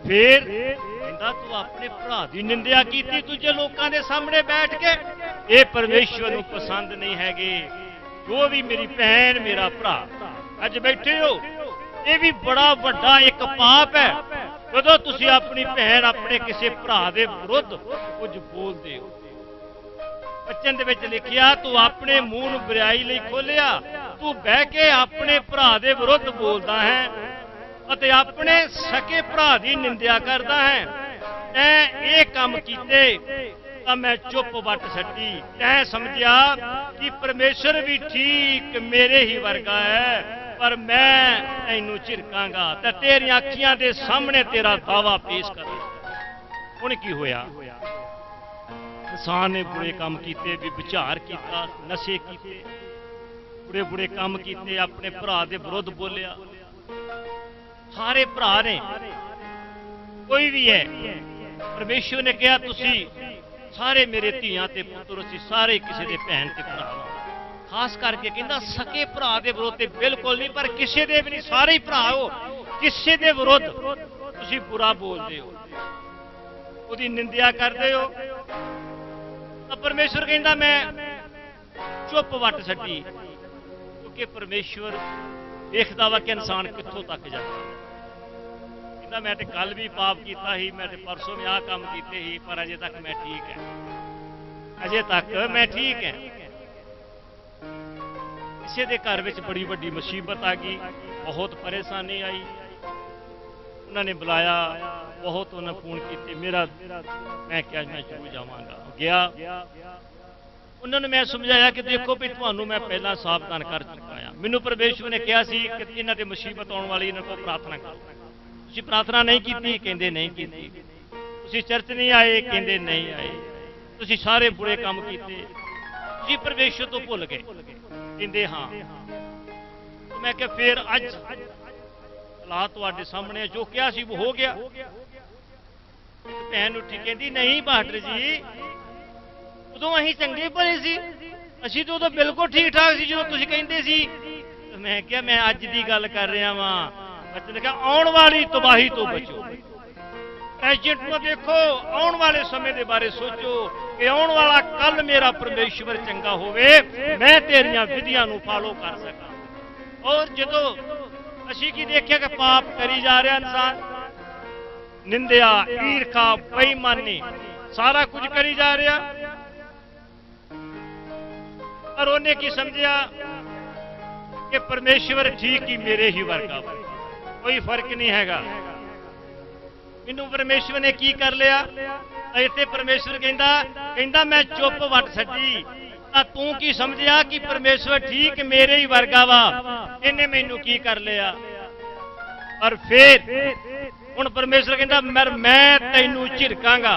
ਫਿਰ ਕਹਿੰਦਾ ਤੂੰ ਆਪਣੇ ਭਰਾ ਦੀ ਨਿੰਦਿਆ ਕੀਤੀ ਦੂਜੇ ਲੋਕਾਂ ਦੇ ਸਾਹਮਣੇ ਬੈਠ ਕੇ। ਇਹ ਪਰਮੇਸ਼ਵਰ ਨੂੰ ਪਸੰਦ ਨਹੀਂ ਹੈਗੇ। ਜੋ ਵੀ ਮੇਰੀ ਭੈਣ, ਮੇਰਾ ਭਰਾ ਅੱਜ ਬੈਠੇ ਹੋ, ਇਹ ਵੀ ਬੜਾ ਵੱਡਾ ਇੱਕ ਪਾਪ ਹੈ ਜਦੋਂ ਤੁਸੀਂ ਆਪਣੀ ਭੈਣ, ਆਪਣੇ ਕਿਸੇ ਭਰਾ ਦੇ ਵਿਰੁੱਧ ਕੁਝ ਬੋਲਦੇ ਹੋ। ਬਚਨ ਦੇ ਵਿੱਚ ਲਿਖਿਆ, ਤੂੰ ਆਪਣੇ ਮੂੰਹ ਨੂੰ ਬੁਰਾਈ ਲਈ ਖੋਲਿਆ। ਤੂੰ ਬਹਿ ਕੇ ਆਪਣੇ ਭਰਾ ਦੇ ਵਿਰੁੱਧ ਬੋਲਦਾ ਹੈ ਅਤੇ ਆਪਣੇ ਸਕੇ ਭਰਾ ਦੀ ਨਿੰਦਿਆ ਕਰਦਾ ਹੈ। ਤੈਂ ਇਹ ਕੰਮ ਕੀਤੇ ਤਾਂ ਮੈਂ ਚੁੱਪ ਵੱਟ ਛੱਡੀ। ਤੈਂ ਸਮਝਿਆ ਕਿ ਪਰਮੇਸ਼ਰ ਵੀ ਠੀਕ ਮੇਰੇ ਹੀ ਵਰਗਾ ਹੈ, ਪਰ ਮੈਂ ਤੈਨੂੰ ਝਿੜਕਾਂਗਾ ਤੇ ਤੇਰੀਆਂ ਅੱਖੀਆਂ ਦੇ ਸਾਹਮਣੇ ਤੇਰਾ ਦਾਵਾ ਪੇਸ਼ ਕਰਾਂਗਾ। ਹੁਣ ਕੀ ਹੋਇਆ? ਇਨਸਾਨ ਨੇ ਬੁਰੇ ਕੰਮ ਕੀਤੇ, ਵਿਚਾਰ ਕੀਤਾ, ਨਸ਼ੇ ਕੀਤੇ, ਬੁਰੇ ਬੁਰੇ ਕੰਮ ਕੀਤੇ, ਆਪਣੇ ਭਰਾ ਦੇ ਵਿਰੁੱਧ ਬੋਲਿਆ। ਸਾਰੇ ਭਰਾ ਨੇ, ਕੋਈ ਵੀ ਹੈ, ਪਰਮੇਸ਼ਵਰ ਨੇ ਕਿਹਾ ਤੁਸੀਂ ਸਾਰੇ ਮੇਰੇ ਧੀਆਂ ਤੇ ਪੁੱਤਰ, ਅਸੀਂ ਸਾਰੇ ਕਿਸੇ ਦੇ ਭੈਣ ਤੇ ਭਰਾ। ਖਾਸ ਕਰਕੇ ਕਹਿੰਦਾ ਸਕੇ ਭਰਾ ਦੇ ਵਿਰੁੱਧ ਤੇ ਬਿਲਕੁਲ ਨਹੀਂ, ਪਰ ਕਿਸੇ ਦੇ ਵੀ ਨਹੀਂ, ਸਾਰੇ ਹੀ ਭਰਾ ਹੋ। ਕਿਸੇ ਦੇ ਵਿਰੁੱਧ ਤੁਸੀਂ ਬੁਰਾ ਬੋਲਦੇ ਹੋ, ਉਹਦੀ ਨਿੰਦਿਆ ਕਰਦੇ ਹੋ, ਤਾਂ ਪਰਮੇਸ਼ਵਰ ਕਹਿੰਦਾ ਮੈਂ ਚੁੱਪ ਵੱਟ ਛੱਡੀ। ਕਿਉਂਕਿ ਪਰਮੇਸ਼ਵਰ ਦੇਖਦਾ ਵਾ ਕਿ ਇਨਸਾਨ ਕਿੱਥੋਂ ਤੱਕ ਜਾਂਦਾ। ਕਹਿੰਦਾ ਮੈਂ ਤੇ ਕੱਲ ਵੀ ਪਾਪ ਕੀਤਾ ਸੀ, ਮੈਂ ਤੇ ਪਰਸੋਂ ਵੀ ਆਹ ਕੰਮ ਕੀਤੇ ਸੀ, ਪਰ ਅਜੇ ਤੱਕ ਮੈਂ ਠੀਕ ਹੈ, ਅਜੇ ਤੱਕ ਮੈਂ ਠੀਕ ਹੈ। ਕਿਸੇ ਦੇ ਘਰ ਵਿੱਚ ਬੜੀ ਵੱਡੀ ਮੁਸੀਬਤ ਆ ਗਈ, ਬਹੁਤ ਪਰੇਸ਼ਾਨੀ ਆਈ, ਉਹਨਾਂ ਨੇ ਬੁਲਾਇਆ, ਬਹੁਤ ਉਹਨਾਂ ਫੋਨ ਕੀਤੇ। ਮੈਂ ਕਿਹਾ ਮੈਂ ਜ਼ਰੂਰ ਜਾਵਾਂਗਾ। ਗਿਆ, ਉਹਨਾਂ ਨੂੰ ਮੈਂ ਸਮਝਾਇਆ ਕਿ ਦੇਖੋ ਵੀ ਤੁਹਾਨੂੰ ਮੈਂ ਪਹਿਲਾਂ ਸਾਵਧਾਨ ਕਰ ਚੁੱਕਾ ਹਾਂ। ਮੈਨੂੰ ਪਰਮੇਸ਼ਵਰ ਨੇ ਕਿਹਾ ਸੀ ਕਿ ਇਹਨਾਂ ਤੇ ਮੁਸੀਬਤ ਆਉਣ ਵਾਲੀ, ਇਹਨਾਂ ਕੋਲ ਪ੍ਰਾਰਥਨਾ ਕਰੋ। ਤੁਸੀਂ ਪ੍ਰਾਰਥਨਾ ਨਹੀਂ ਕੀਤੀ? ਕਹਿੰਦੇ ਨਹੀਂ ਕੀਤੀ। ਤੁਸੀਂ ਚਰਚ ਨਹੀਂ ਆਏ? ਕਹਿੰਦੇ ਨਹੀਂ ਆਏ। ਤੁਸੀਂ ਸਾਰੇ ਬੁਰੇ ਕੰਮ ਕੀਤੇ, ਤੁਸੀਂ ਪਰਮੇਸ਼ਵਰ ਤੋਂ ਭੁੱਲ ਗਏ? ਕਹਿੰਦੇ ਹਾਂ। ਮੈਂ ਕਿਹਾ ਫਿਰ ਅੱਜ ਹਾਲਾਤ ਤੁਹਾਡੇ ਸਾਹਮਣੇ, ਜੋ ਕਿਹਾ ਸੀ ਉਹ ਹੋ ਗਿਆ। ਭੈਣ ਉੱਠੀ ਕਹਿੰਦੀ ਨਹੀਂ ਪਾਸਟਰ ਜੀ, ਉਦੋਂ ਅਸੀਂ ਚੰਗੇ ਭਲੇ ਸੀ, ਅਸੀਂ ਤਾਂ ਉਦੋਂ ਬਿਲਕੁਲ ਠੀਕ ਠਾਕ ਸੀ ਜਦੋਂ ਤੁਸੀਂ ਕਹਿੰਦੇ ਸੀ। ਮੈਂ ਕਿਹਾ ਮੈਂ ਅੱਜ ਦੀ ਗੱਲ ਕਰ ਰਿਹਾ ਵਾਂ। बचन लिखा आने वाली तबाही तो बचो। प्रेजेंट में देखो, आने वाले समय के बारे सोचो कि आने वाला कल मेरा परमेश्वर चंगा होवे, मैं तेरिया विधियां नूं फॉलो कर सका। और जो असी की देखिया कि पाप करी जा रहा इंसान, निंदिया, ईर्खा, बेईमानी सारा कुछ करी जा रहा, पर उन्हें की समझा कि परमेश्वर ठीक ही मेरे ही वर्गा, कोई फर्क नहीं हैगा। मैनू परमेश्वर ने की कर लिया? इतने परमेश्वर कहता मैं चुप वट छड्डी, तू की समझिया कि परमेश्वर ठीक मेरे ही वर्गा वा, इन्हें मैनू की कर लिया? और फिर हुण परमेश्वर कहता मैं तैनू झिड़कांगा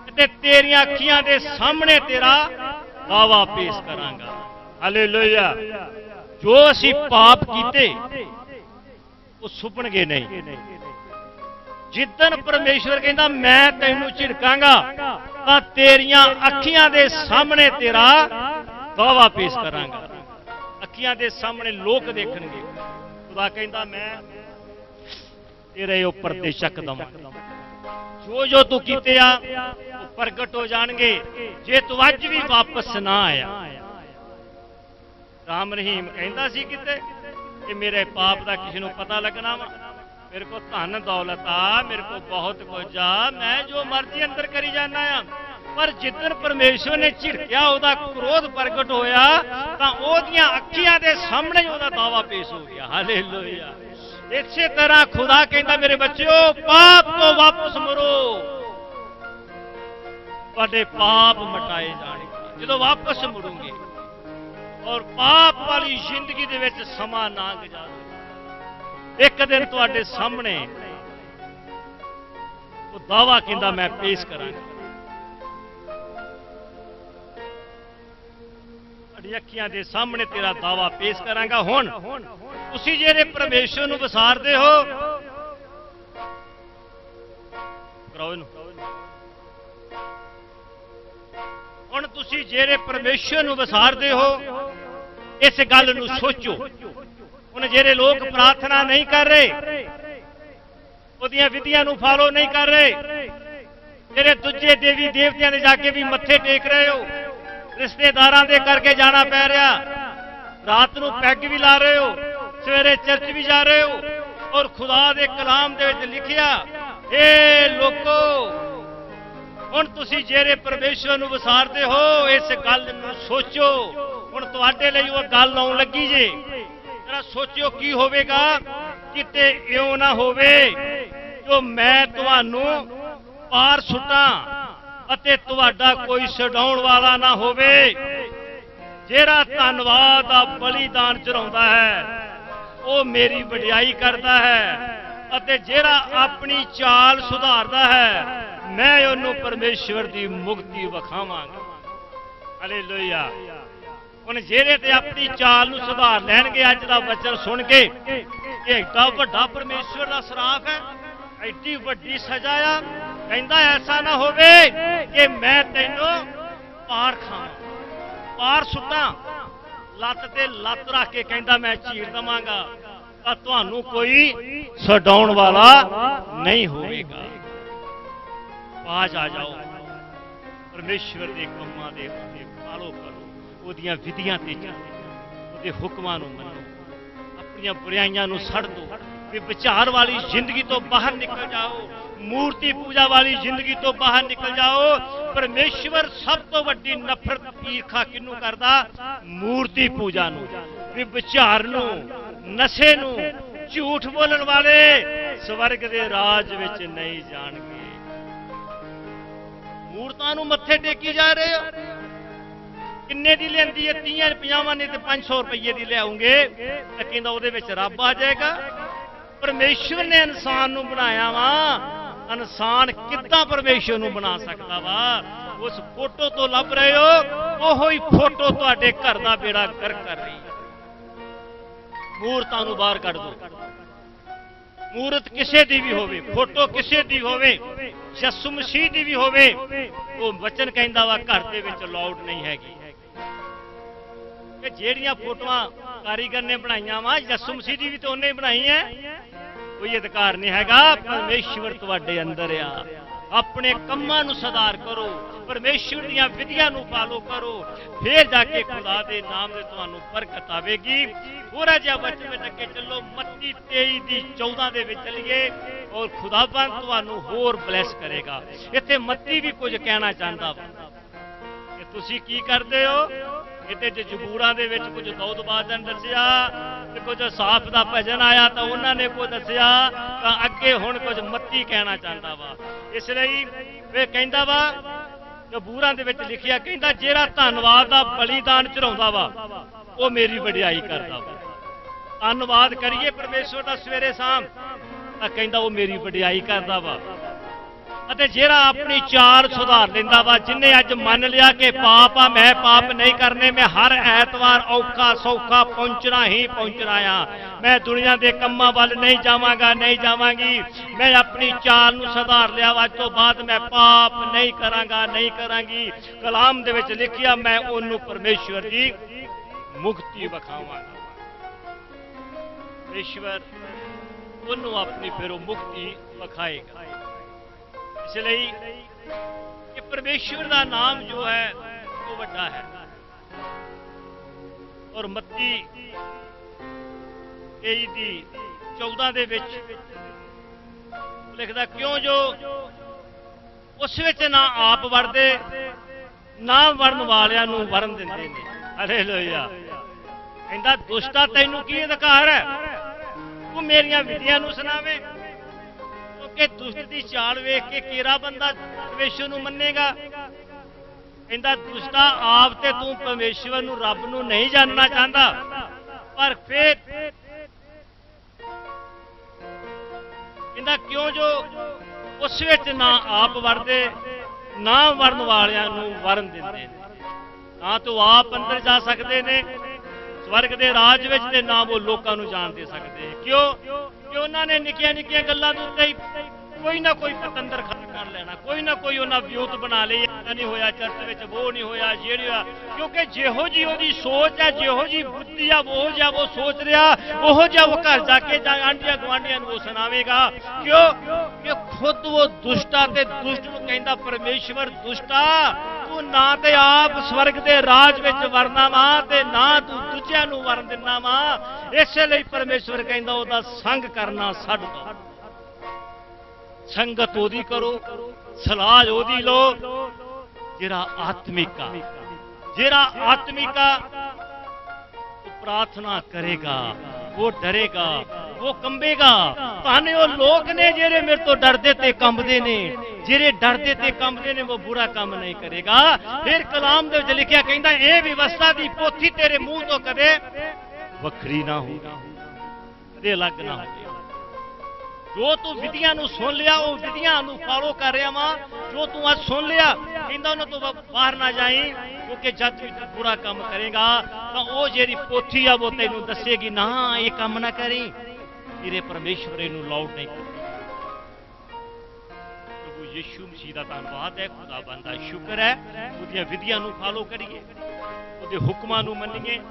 ते तेरियां अखियां दे सामने तेरा दावा पेश करांगा। हालेलुया। जो असी पाप कीते वो सुपणगे नहीं। जिदन परमेश्वर कहता मैं तैनू झिड़कांगा तां तेरियां अखियां दे सामने तेरा दावा पेश करांगा। अखियां दे सामने लोग देखणगे। खुदा कहता मैं तेरे उपर ते शक दवां, जो तू कीते आ प्रगट हो जाणगे जे तू अज भी वापस ना आया। राम रहीम कहता सी किते कि मेरे पाप का किसी को पता लगना वा, मेरे को धन दौलत आ, मेरे को बहुत कुछ आ, मैं जो मर्जी अंदर करी जाना आ। पर जिदन परमेश्वर ने झिड़किया, ओदा क्रोध प्रगट होया, तां ओदियां अखियां दे सामने ओदा दावा पेश हो गया। हालेलुया। इसे तरह खुदा कहता मेरे बच्चों पाप तो वापस मुड़ो, तुहाडे पाप मटाए जाणगे जो वापस मुड़ोगे और पाप वाली जिंदगी दे विच समा ना गुजारो। एक दिन तुहाडे सामने वो दावा कहता मैं पेश करांगा, तुहाडी अखियां दे सामने तेरा दावा पेश करांगा। हुण तुसीं जेरे परमेश्वर नूं विसारदे हो, कराओ इहनूं, हुण तुसीं जेरे परमेश्वर नूं विसारदे हो इस गल नूं सोचो। हुण जेरे लोग प्रार्थना नहीं कर रहे, उहदियां विधियां नूं फॉलो नहीं कर रहे, जेरे दूजे देवी देवतियां दे जाके भी मत्थे टेक रहे हो, रिश्तेदारां दे करके जाना पै रहा, रात नूं पैग भी ला रहे हो, सवेरे चर्च भी जा रहे हो, और खुदा दे कलाम दे विच लिखिया ए लोको हुण तुसीं जेरे परमेश्वर नूं विसारदे हो इस गल नूं सोचो। हुण तुहाडे लई ओह गल आउण लगी जे, जरा सोचो की होवेगा। किते इउं ना होवे जो मैं तुहानूं पार सुट्टां अते तुहाडा कोई छडाउण वाला ना होवे। जेड़ा धन्नवाद दा बलिदान चढ़ाउंदा है वो मेरी वडियाई करता है, अते जेड़ा अपनी चाल सुधारदा है मैं उन्हों परमेश्वर की मुक्ति विखावांगा। हालेलुया। हुण जेरे ते अपनी चाल नूं सुधार लैणगे अज दा वचन सुन के, एडा वड्डा परमेश्वर दा सराफ है, एडी वड्डी सजा आ। कहंदा ऐसा ना होवे कि मैं तैनूं पार खावां, पार सुट्टां, लत्त ते लत्त रख के कहंदा मैं चीर दवांगा, तां तुहानूं कोई छडाउण वाला नहीं होवेगा। आज आ जाओ, परमेश्वर के कामां दे उत्ते फॉलो करो, ओदियां विधियां ते चलो, ओदे हुक्मां नूं मन्नो, अपनियां बुराइयां नूं छड्ड दो, विचार वाली जिंदगी तो बाहर निकल जाओ, मूर्ति पूजा वाली जिंदगी तो बाहर निकल जाओ। परमेश्वर सब तो वड्डी नफरत ईर्खा किनू करदा? मूर्ति पूजा नूं, विचार नूं, नशे नूं। झूठ बोलण वाले स्वर्ग दे राज विच नहीं जाणगे। मूर्तां नूं मत्थे टेकी जा रहे हो, किन्ने दी लेंदी है? 30 50 नहीं तो 500 रुपये की लियाओगे तो कहंदा उहदे विच रब आ जाएगा। परमेश्वर ने इंसान नूं बनाया वा, इंसान किद्दां परमेश्वर नूं बना सकता वा? उस फोटो तो लभ रहे हो, ओहो ही फोटो तुहाडे घर दा बेड़ा गर्क कर रही है। मूर्तां नूं बाहर कढ दो। मूर्त किसे दी भी होवे, फोटो किसे दी होवे, यसू मसीह दी भी होवे, वो वचन कहंदा वा घर दे विच अलाउड नहीं हैगी। जेड़ियां फोटोआं कारीगर ने बनाईयां वा, यसू मसीह दी भी तो उन्हें बनाई है, कोई अधिकार नहीं हैगा। परमेश्वर तुहाडे अंदर आ। अपने कम्मां नूं सुधार करो, परमेश्वर दीयां विधियां नूं फॉलो करो, फिर जाके खुदा दे नाम दे तुहानूं बरकत आवेगी। थोड़ा जिहा वचन विच अगे चलो, मत्ती 23:14 दे विच चलिए और खुदाबंद तुहानूं होर ब्लैस करेगा। इत्थे मत्ती भी कुछ कहना चाहता वा कि तुसीं की करदे हो। इत्थे जबूरां दे विच कुछ दौद बादन दस्सिया ते कुछ साफ दा भजन आया तो उन्होंने कुछ दस्सिया, तो अगे हुण कुछ मत्ती कहना चाहता वा। इसलिए वे कहंदा वा जबूरां दे विच लिखिया, कहंदा जेड़ा धन्नवाद दा बलिदान चढ़ाउंदा वा वो मेरी वडियाई करदा वा। धन्नवाद करिए परमेश्वर दा सवेरे शाम, तां कहंदा वो मेरी वडियाई करदा वा। अते जेड़ा अपनी चाल सुधार लेंदा वा, जिन्हें अज मन लिया कि पाप आ, मैं पाप नहीं करने, मैं हर ऐतवार औखा सौखा पहुंचना ही पहुंचना आ, मैं दुनिया के कम्मां वाल नहीं जावांगा, नहीं जावांगी, मैं अपनी चाल नूं सुधार लिया, अज तो बाद मैं पाप नहीं करांगा, नहीं करांगी। कलाम दे विच लिखिया, मैं उन्नू परमेश्वर की मुक्ति विखावांगा। परमेश्वर उन्नू अपनी फिर मुक्ति विखाएगा। इसलिए कि परमेश्वर का नाम जो है वो बड़ा है। और मत्ती 23:14 दे विच लिखदा, क्यों जो उस विच ना आप वरदे ना वरन वालियां नूं वरन दिंदे ने। हालेलुया। कहंदा दुष्टा तैनूं की अधिकार है, तू मेरियां विधियां नूं सुनावे। कि दुष्ट की चाल वेख के केरा बंदा परमेश्वर नूं मन्नेगा। कहंदा दुष्टा आप ते तू परमेश्वर नूं रब नूं नहीं जानना चाहता, पर फिर कहंदा क्यों जो उस विच ना आप वरदे ना वरन वालियां नूं वरन दिंदे ने। ना तो आप अंदर जा सकते ने स्वर्ग के राज विच, ते ना वो लोकां नूं जान दे सकते। क्यों कि उन्होंने निक्कियां निक्कियां गल्लां दे उत्ते कोई ना कोई पतंदर कर लेना, कोई ना कोई उन्हें व्यूत बना ली, नहीं होया चर्च में, वो नहीं होया, ये नहीं होया। क्योंकि जिहो जी ओदी सोच है, जिहो जी बुद्धि है, वो जा वो सोच रहा, वो जा वो घर जाके आंडिया गुआंढियां वो सुनावेगा। क्यों कि खुद वो दुष्टा ते दुष्ट नूं कहंदा परमेश्वर दुष्टा तू ना ते आप स्वर्ग के राज विच वरना वा ते ना तू दूजिआं नूं वरन दिंदा वा। इसलिए परमेश्वर कहंदा ओदा संग करना छड्ड दो, संगत ओदी करो, सलाह ओदी लो जेड़ा आत्मिका, जेड़ा आत्मिका वो प्रार्थना करेगा, वो डरेगा, वो कंबेगा। भाने वो लोग ने जेरे मेरे तो डरदे ते कंबदे ने, जेरे डरदे ते कंबदे ने वो बुरा काम नहीं करेगा। फिर कलाम दे विच लिखिया कहंदा ए व्यवस्था दी पोथी तेरे मुंह तो कदे वखरी ना हो, कदे अलग ना हो। जो तू विधियां नूं सुन लिया वो विधियां नूं फॉलो कर रहा वा, जो तू आज सुन लिया कहंदा उन्हां तो बाहर ना जाई, क्योंकि जद भी तू बुरा काम करेगा तो वो जेरी पोथी आ वो तैनूं दसेगी ना ये काम ना करी, तेरे परमेश्वर इहनूं लाउड नहीं कर। प्रभु यीशु मसीह दा धन्नवाद है, खुदाबंद दा शुक्र है, उहदियां विधियां नूं फॉलो करिए, उहदे हुक्मां नूं मन्नीए।